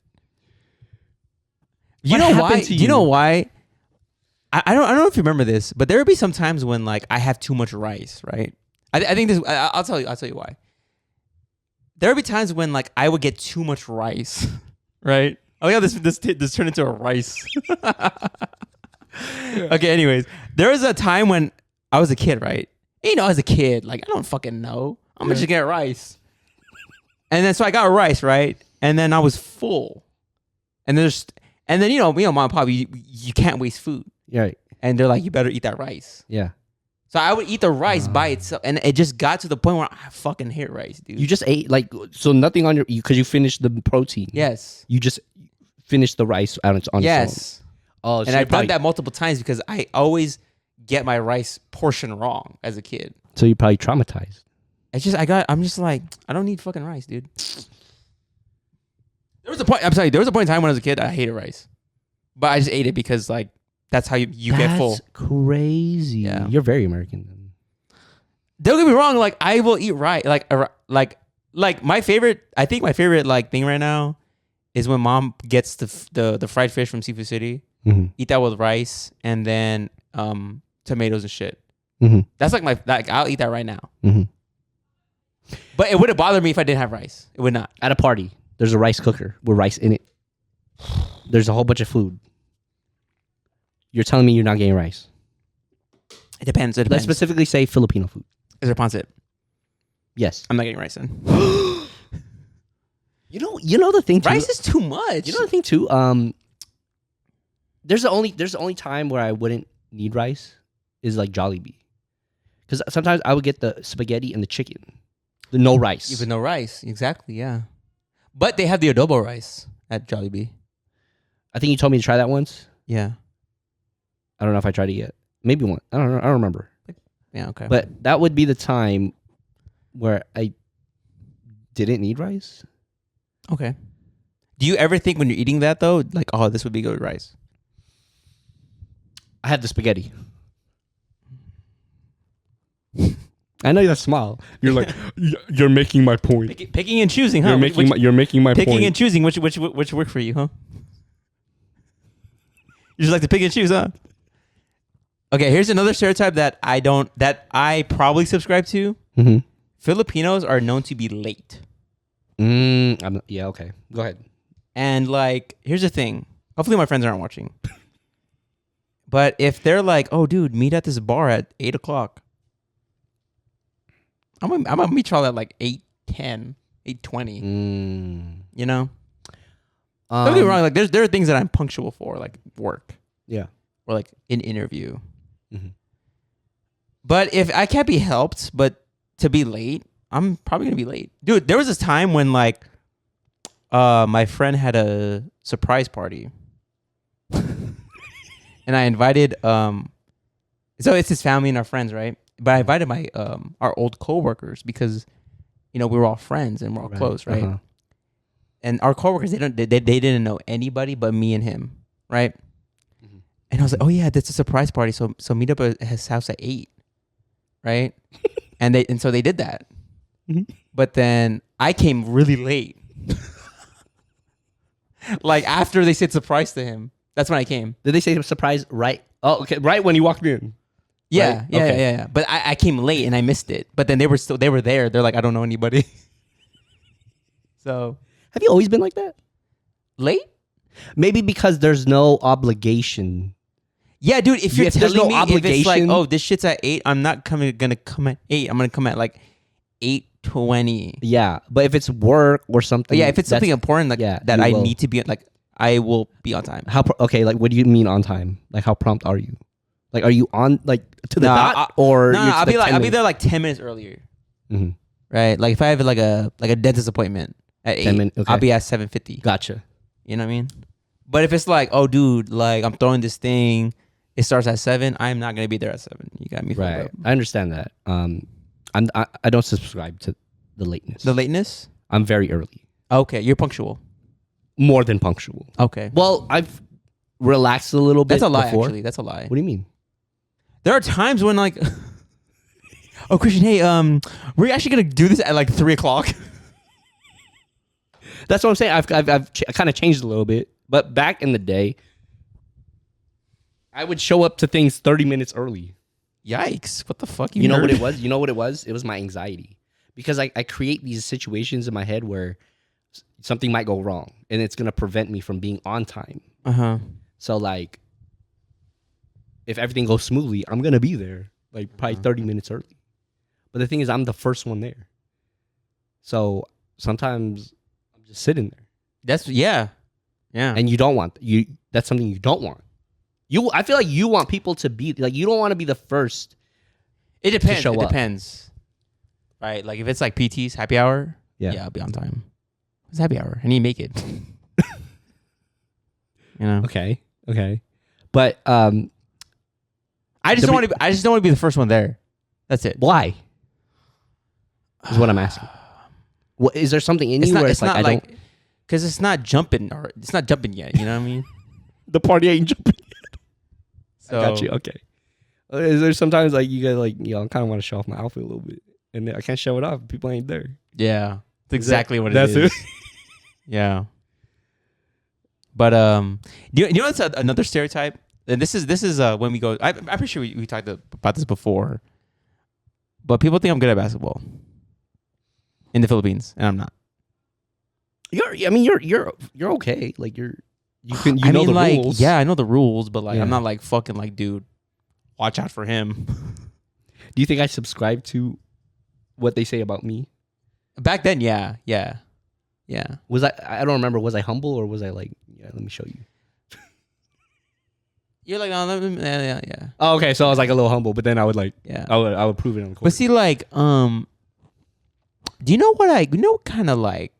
You You know why? I don't know if you remember this, but there would be some times when like I have too much rice, right? I think this. I'll tell you why. There would be times when like I would get too much rice, right? Oh yeah, this turned into a rice. Okay, anyways, there was a time when I was a kid, right? You know, as a kid, like I don't fucking know. I'm gonna just get rice, and then so I got rice, right? And then I was full, and then you know, mom and pop, you can't waste food, right? And they're like, you better eat that rice. Yeah. So I would eat the rice by itself, and it just got to the point where I fucking hate rice, dude. You just ate so nothing on because you finished the protein. Yes. You just finished the rice on its own. Yes. Oh, and I've done that multiple times because I always get my rice portion wrong as a kid. So you're probably traumatized. I'm just like, I don't need fucking rice, dude. There was a point in time when I was a kid, I hated rice. But I just ate it because like that's how you get full. That's crazy. Yeah. You're very American then. Don't get me wrong, like I will eat rice. Like my favorite, I think my favorite like thing right now is when mom gets the fried fish from Seafood City. Mm-hmm. Eat that with rice and then tomatoes and shit. Mm-hmm. That's like I'll eat that right now. Mm-hmm. But it wouldn't bother me if I didn't have rice. It would not. At a party, there's a rice cooker with rice in it. There's a whole bunch of food. You're telling me you're not getting rice? It depends. Let's specifically say Filipino food. Is there pancit? Yes. I'm not getting rice then. You know the thing too. Rice is too much. You know the thing too. There's the only time where I wouldn't need rice is like Jollibee, because sometimes I would get the spaghetti and the chicken. No rice. Even no rice. Exactly, yeah. But they have the adobo rice at Jollibee. I think you told me to try that once. Yeah. I don't know if I tried it yet. Maybe one. I don't know. I don't remember. Yeah, okay. But that would be the time where I didn't need rice. Okay. Do you ever think when you're eating that though, like, oh, this would be good with rice? I had the spaghetti. I know that smile. You're like, you're making my point. Picking and choosing, huh? You're making my picking point. and choosing which work for you, huh? You just like to pick and choose, huh? Okay, here's another stereotype that I probably subscribe to. Mm-hmm. Filipinos are known to be late. Yeah, okay. Go ahead. And like, here's the thing. Hopefully my friends aren't watching. But if they're like, oh, dude, meet at this bar at 8 o'clock. I'm gonna meet y'all at like 8:10, 8:20. You know? Don't get me wrong. Like, there are things that I'm punctual for, like work. Yeah. Or like an interview. Mm-hmm. But if I can't be helped, but to be late, I'm probably gonna be late. Dude, there was this time when like my friend had a surprise party. And I invited so it's his family and our friends, right? But I invited my our old coworkers because we were all friends and we're all close, right? Uh-huh. And our coworkers, they didn't know anybody but me and him, right? Mm-hmm. And I was like, oh yeah, that's a surprise party. So meet up at his house at 8, right? and so they did that. Mm-hmm. But then I came really late. Like after they said surprise to him. That's when I came. Did they say surprise right? Oh, okay. Right when you walked in. Yeah, right? Yeah, okay. yeah. But I came late and I missed it. But then they were there. They're like, I don't know anybody. So have you always been like that? Late? Maybe because there's no obligation. Yeah, dude. If you're telling me obligation, if it's like, oh, this shit's at 8, I'm not gonna come at 8. I'm gonna come at like 8:20. Yeah, but if it's work or something, yeah, if it's something important like that, I need to be like, I will be on time. Okay, like what do you mean on time? Like how prompt are you? Like are you on like to the dot or? No, I'll be there like 10 minutes earlier. Mm-hmm. Right, like if I have like a dentist appointment at 8, okay. I'll be at 7:50. Gotcha. You know what I mean? But if it's like, oh, dude, like I'm throwing this thing, it starts at 7. I'm not gonna be there at 7. You got me. Right. Up. I understand that. I don't subscribe to the lateness. The lateness? I'm very early. Okay, you're punctual. More than punctual. Okay. Well, I've relaxed a little bit. That's a lie. Before. Actually, that's a lie. What do you mean? There are times when like, oh Christian, hey, we're actually gonna do this at like 3 o'clock. That's what I'm saying. I've kind of changed a little bit, but back in the day, I would show up to things 30 minutes early. Yikes! What the fuck? You know what it was? You know what it was? It was my anxiety because I create these situations in my head where something might go wrong and it's gonna prevent me from being on time. So like, if everything goes smoothly, I'm gonna be there like probably 30 minutes early. But the thing is, I'm the first one there. So sometimes I'm just sitting there. That's yeah. And you don't want that's something you don't want. I feel like you want people to be like, you don't want to be the first. It depends. To show it up. Depends. Right. Like if it's like PT's happy hour. Yeah, I'll be on time. It's happy hour. I need to make it. Okay. But I just don't want to be the first one there. That's it. Why? Is what I'm asking. What is there something in you where it's like I don't? Because it's not jumping or it's not jumping yet. You know what I mean? The party ain't jumping yet. So, I got you. Okay. Is there sometimes like you guys like I kind of want to show off my outfit a little bit, and I can't show it off. People ain't there. Yeah, that's exactly what it is. That's it. Yeah. But do you know what's another stereotype? And this is when we go. I'm pretty sure we talked about this before. But people think I'm good at basketball in the Philippines, and I'm not. You're okay. Like you know the rules. Yeah, I know the rules, but like I'm not like fucking like, dude, watch out for him. Do you think I subscribe to what they say about me? Back then, yeah. Was I don't remember. Was I humble or was I like, let me show you? You're like, oh, yeah. Oh, okay. So I was like a little humble, but then I would like, I would prove it on the court. But see, like, Do you know what kind of like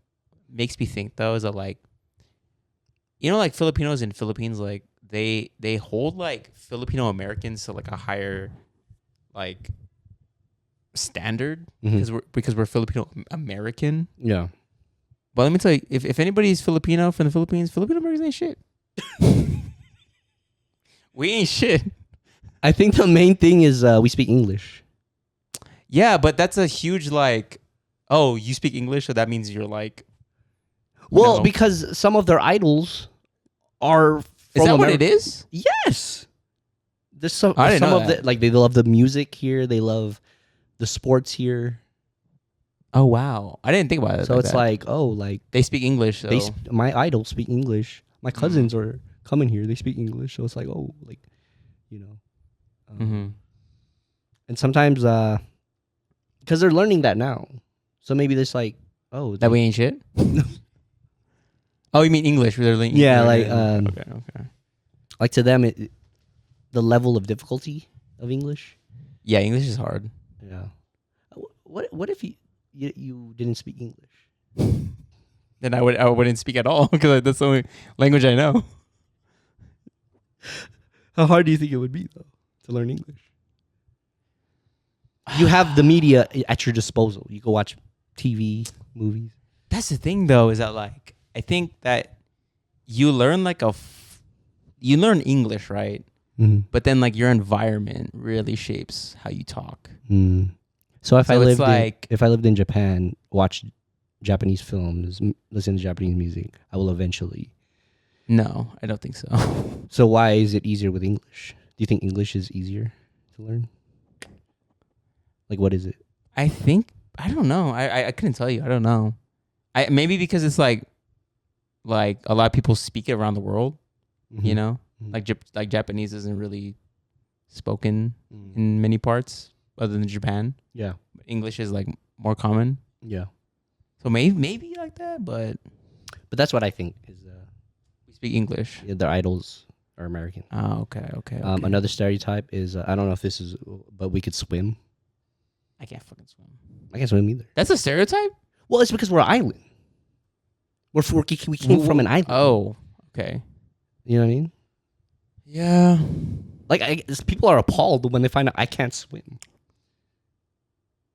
makes me think though is that like, like Filipinos in Philippines, like they hold like Filipino Americans to like a higher like standard because we're Filipino American. Yeah. But let me tell you, if anybody's Filipino from the Philippines, Filipino Americans ain't shit. We ain't shit. I think the main thing is we speak English. Yeah, but that's a huge like, oh, you speak English, so that means you're like. Well, because some of their idols are. Is that what it is? Yes. There's some I didn't know of that. the like they love the music here. They love the sports here. Oh wow, I didn't think about it. So it's like, oh, like they speak English. So. My idols speak English. My cousins are coming here. They speak English. So it's like, oh, like, and sometimes because they're learning that now. So maybe there's like, oh, that we ain't shit. Oh, you mean English? They're learning. Yeah, like okay. Like to them, the level of difficulty of English. Yeah, English is hard. Yeah. What if you didn't speak English? Then I wouldn't speak at all because that's the only language I know. How hard do you think it would be though to learn English? You have the media at your disposal. You can watch TV, movies. That's the thing though, is that like I think that you learn like you learn English, right? Mm-hmm. But then like your environment really shapes how you talk. Mm. So if I lived in Japan, watch Japanese films, listen to Japanese music, I will eventually. No, I don't think so. So why is it easier with English? Do you think English is easier to learn? Like, what is it? I don't know. I couldn't tell you. I don't know. Maybe because it's like a lot of people speak it around the world, like Japanese isn't really spoken in many parts other than Japan. Yeah. English is like more common. Yeah. So maybe like that, but that's what I think is. We speak English. Yeah, their idols are American. Oh, okay. Another stereotype is I don't know if this is, but we could swim. I can't fucking swim. I can't swim either. That's a stereotype? Well, it's because we're an island. We came from an island. Oh, okay. You know what I mean? Yeah. Like people are appalled when they find out I can't swim.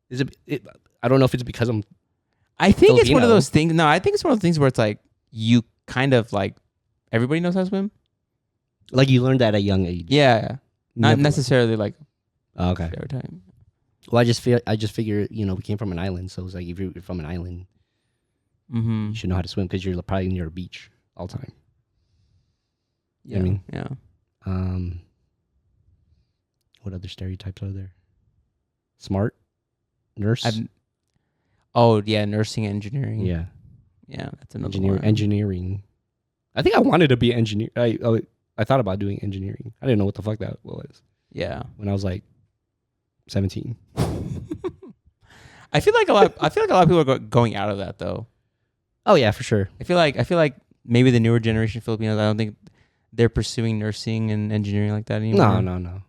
Is it? I don't know if it's because I'm. I think Filipino. it's one of those things. No, I think it's one of those things where it's like you kind of like everybody knows how to swim. Like you learned at a young age. Yeah. Not necessarily like okay. stereotype. Well, I just figure we came from an island, so it's like if you're from an island, you should know how to swim because you're probably near a beach all the time. Yeah. You know Yeah. what I mean? What other stereotypes are there? Smart, nurse. Nursing, engineering. Yeah. Yeah, that's another one. Engineering. I think I wanted to be an engineer. I thought about doing engineering. I didn't know what the fuck that was. Yeah. When I was like 17. I feel like a lot of people are going out of that though. Oh yeah, for sure. I feel like maybe the newer generation of Filipinos, I don't think they're pursuing nursing and engineering like that anymore. No.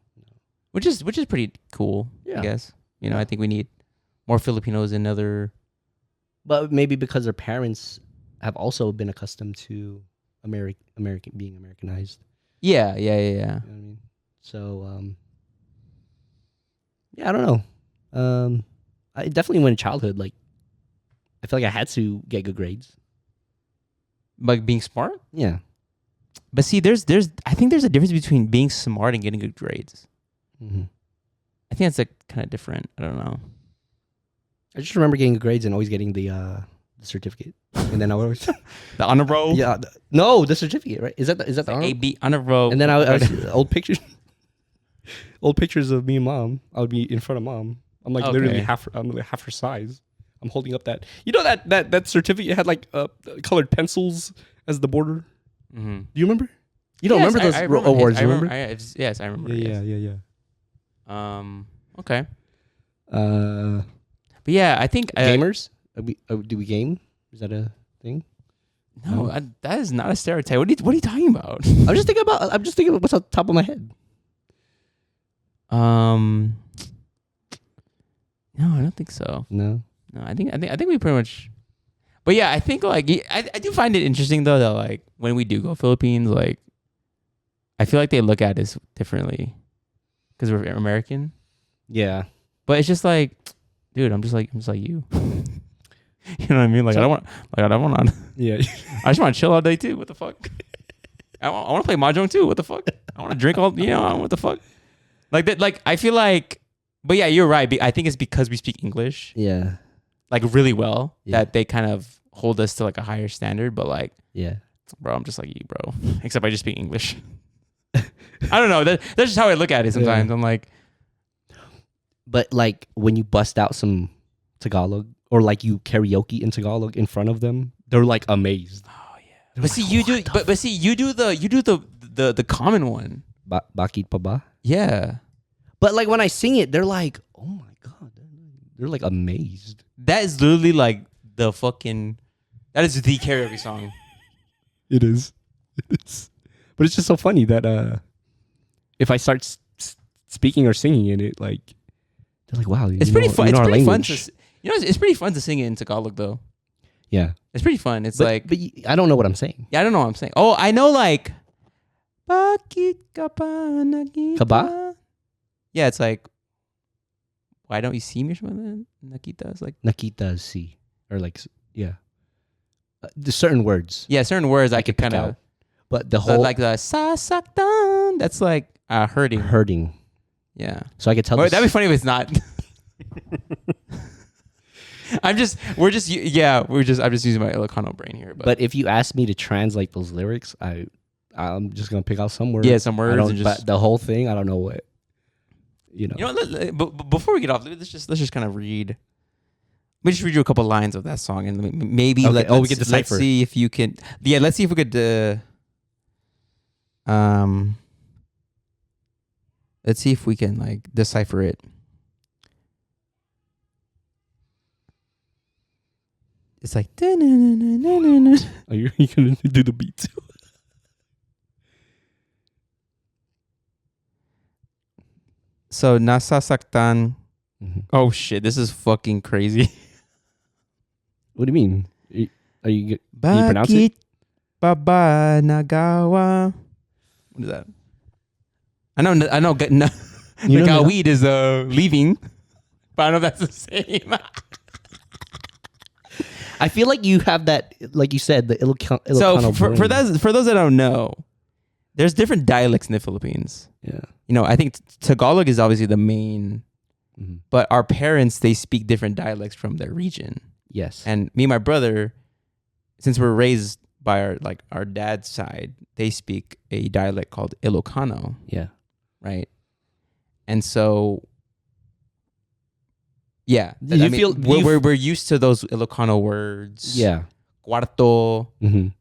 Which is pretty cool, Yeah. I guess. I think we need more Filipinos in other. But maybe because their parents have also been accustomed to American being Americanized. Yeah. You know what I mean? So I don't know. I definitely went in childhood. Like, I feel like I had to get good grades. Like being smart? Yeah. But see, I think there's a difference between being smart and getting good grades. Mm-hmm. I think that's like kind of different. I don't know. I just remember getting good grades and always getting the certificate. And then I would always The honor roll? Yeah. No, the certificate, right? Is that the honor? AB honor roll. And then I was old pictures of me and mom. I would be in front of mom. I'm like literally half her size. I'm holding up that. You know that certificate had like colored pencils as the border. Mm-hmm. Do you remember? You don't remember those awards? Remember? Yes, I remember. Yeah. Okay. But yeah, I think gamers. Do we game? Is that a thing? No, that is not a stereotype. What are you talking about? I'm just thinking about what's on top of my head. No, I don't think so. No. No, I think we pretty much. But yeah, I think like I do find it interesting though that like when we do go Philippines, like I feel like they look at us differently because we're American. Yeah. But it's just like, dude, I'm just like you. You know what I mean? Like I don't want. Yeah. I just want to chill all day too. What the fuck? I want to play mahjong too. What the fuck? I want to drink all. What the fuck? Like that. Like I feel like. But yeah, you're right. I think it's because we speak English. Yeah. Like really well Yeah. that they kind of hold us to like a higher standard. But like, Yeah. bro, I'm just like you, bro. Except I just speak English. I don't know. That's just how I look at it sometimes. Yeah. I'm like, But like when you bust out some Tagalog or like you karaoke in Tagalog in front of them, they're like amazed. oh yeah. But see, you do. But see, you do the common one. Bakit pa ba? Yeah. But like when I sing it, they're like, oh my God. They're like amazed. That is literally like the fucking. That is the karaoke song. It is. It is. But it's just so funny that if I start speaking or singing in it, like they're like, "Wow, It's pretty fun. You know It's our pretty fun. language." It's pretty fun to sing it in Tagalog though. Yeah, It's pretty fun. It's but, like but I don't know what I'm saying. yeah, I don't know what I'm saying. Oh, I know like. Bakit ka pa nakita? Kaba? Yeah, it's like. Why don't you see me or something? Nakita is like. Nakita si or like yeah, the certain words. Yeah, certain words I could pick kind of. out. But the whole Like the sasaktan. That's like hurting. Yeah. So I could tell. Or that'd be funny if it's not. I'm just using my Ilocano brain here. But if you ask me to translate those lyrics, I'm just gonna pick out some words. Yeah, some words and just but the whole thing, I don't know what. You know. But before we get off, let's just kind of read. Let me just read you a couple lines of that song and maybe Okay. we can Let's decipher. see if you can. Yeah, let's see if we could. Let's see if we can like decipher it. It's like. Are you gonna do the beat too? So nasasaktan. Mm-hmm. Oh shit! This is fucking crazy. What do you mean? Are you? Can you pronounce it? Baba nagawa. What is that? I know. You know Nagawid is leaving, but I don't know if that's the same. I feel like you have that, like you said, the Ilocano So brain. for those that don't know, there's different dialects in the Philippines. Yeah. You know, I think Tagalog is obviously the main, but our parents, they speak different dialects from their region. Yes. And me and my brother, since we're raised by our dad's side, they speak a dialect called Ilocano, Yeah. right? And so, yeah, Do you feel- do you we're used to those Ilocano words. Yeah. Cuarto, Mm-hmm. you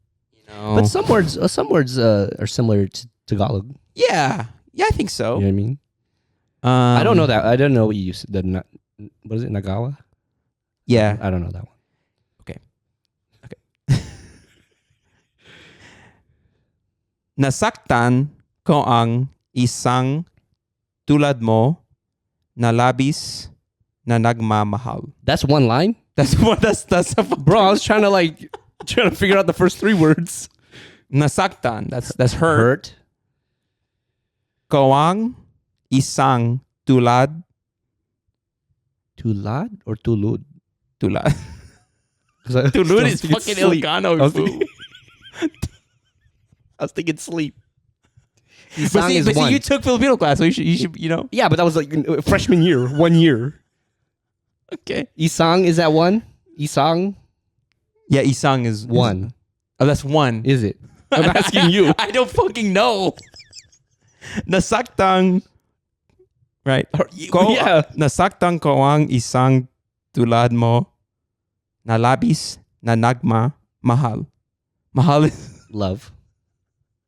know. But some words are similar to Tagalog. yeah, I think so. You know what I mean? I don't know that. I don't know what you used. What is it? Nagawa? Yeah. I don't know that one. Nasaktan ko ang isang tulad mo na labis na nagmamahal. That's one line? That's a Bro, I was trying to figure out the first three words. Nasaktan. That's hurt. Hurt. Ko ang isang tulad. Tulad or tulud? Tulad. Tulud Tulud is fucking Ilocano. I was thinking sleep. But see, you took Filipino class, so you should, you know. Yeah, but that was like freshman year, 1 year. Okay. Isang, is that one? Isang? Yeah, isang is One. Oh, that's one. Is it? I'm asking you. I don't fucking know. Nasaktang. Right. Yeah. Nasaktang ko ang isang tulad mo na labis na nagmamahal. Mahal is Love.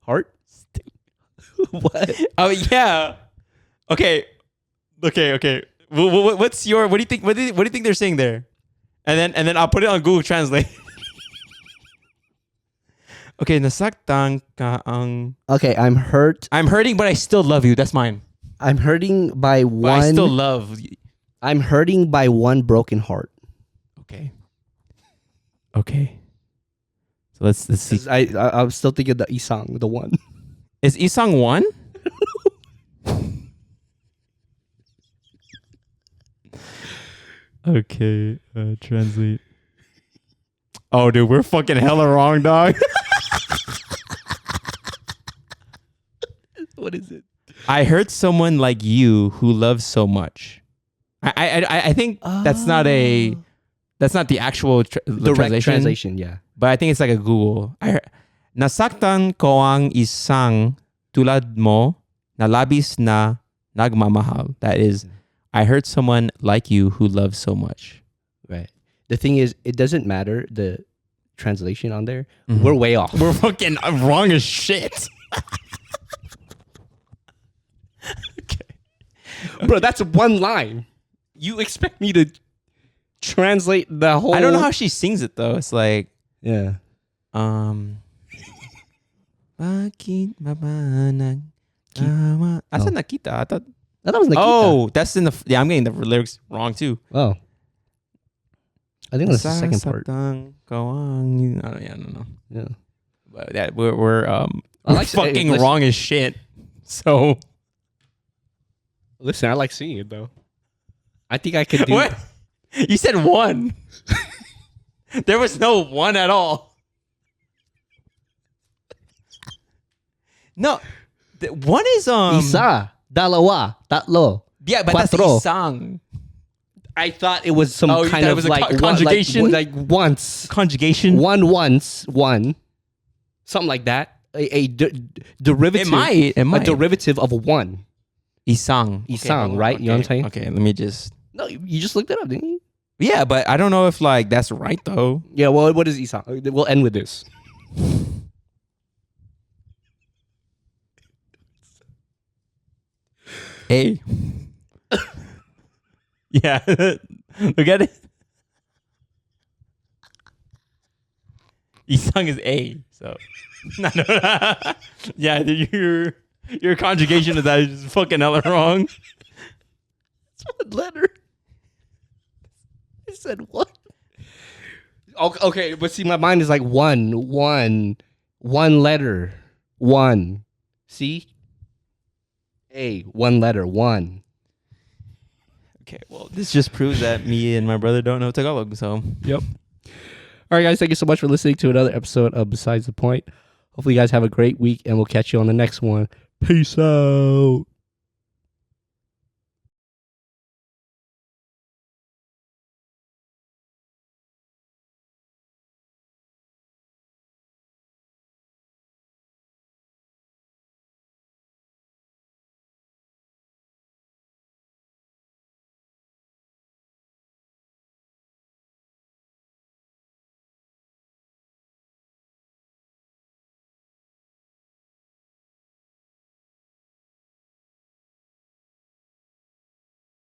Heart? What? oh yeah. Okay. What's your? What do you think? What do you think they're saying there? And then I'll put it on Google Translate. Okay, nasaktang ka ang. Okay, I'm hurt. I'm hurting, but I still love you. That's mine. I'm hurting by But one. I still love. I'm hurting by one broken heart. Okay. Okay. So let's see. I'm still thinking the Isang, the one. Is Isang one? Okay, translate. Oh, dude, we're fucking hella wrong, dog. What is it? I heard someone like you who loves so much. I think that's not the actual Direct translation, yeah. but I think it's like a Google. I heard, nasaktan ko ang isang tulad mo na labis na nagmamahal. That is, I heard someone like you who loves so much. Right. The thing is, it doesn't matter the translation on there. We're way off. We're fucking wrong as shit. Bro, that's one line. You expect me to translate the whole... I don't know how she sings it though. It's like, yeah. Bakit mabanag tawa? I said nakita. I thought that was Nakita. Oh, that's in the... Yeah, I'm getting the lyrics wrong too. Oh. I think that's the second part. Kawang, I don't know. Yeah. But yeah, we're fucking wrong as shit. So... Listen, I like seeing it though. I think I could do... What? You said one. There was no one at all. No. One is... Isa, dalawa, tatlo. Yeah, but cuatro. That's isang. I thought it was some kind of like conjugation? like once. Conjugation? One once, one. Something like that. A derivative. It might. A derivative of one. Isang. Isang, okay, right? Okay. You know what I'm saying? Okay, let me just... No, you just looked it up, didn't you? Yeah, but I don't know if like that's right though. Yeah, well, what is Isang? We'll end with this. A. Yeah. Look at it. Isang is A. So no. Yeah, your conjugation of that is just fucking hella wrong. It's one letter. I said what? Okay, but see, my mind is like one letter. One. See? A, one letter, one. Okay, well, this just proves that me and my brother don't know Tagalog, so. Yep. All right, guys, thank you so much for listening to another episode of Besides the Point. Hopefully you guys have a great week, and we'll catch you on the next one. Peace out.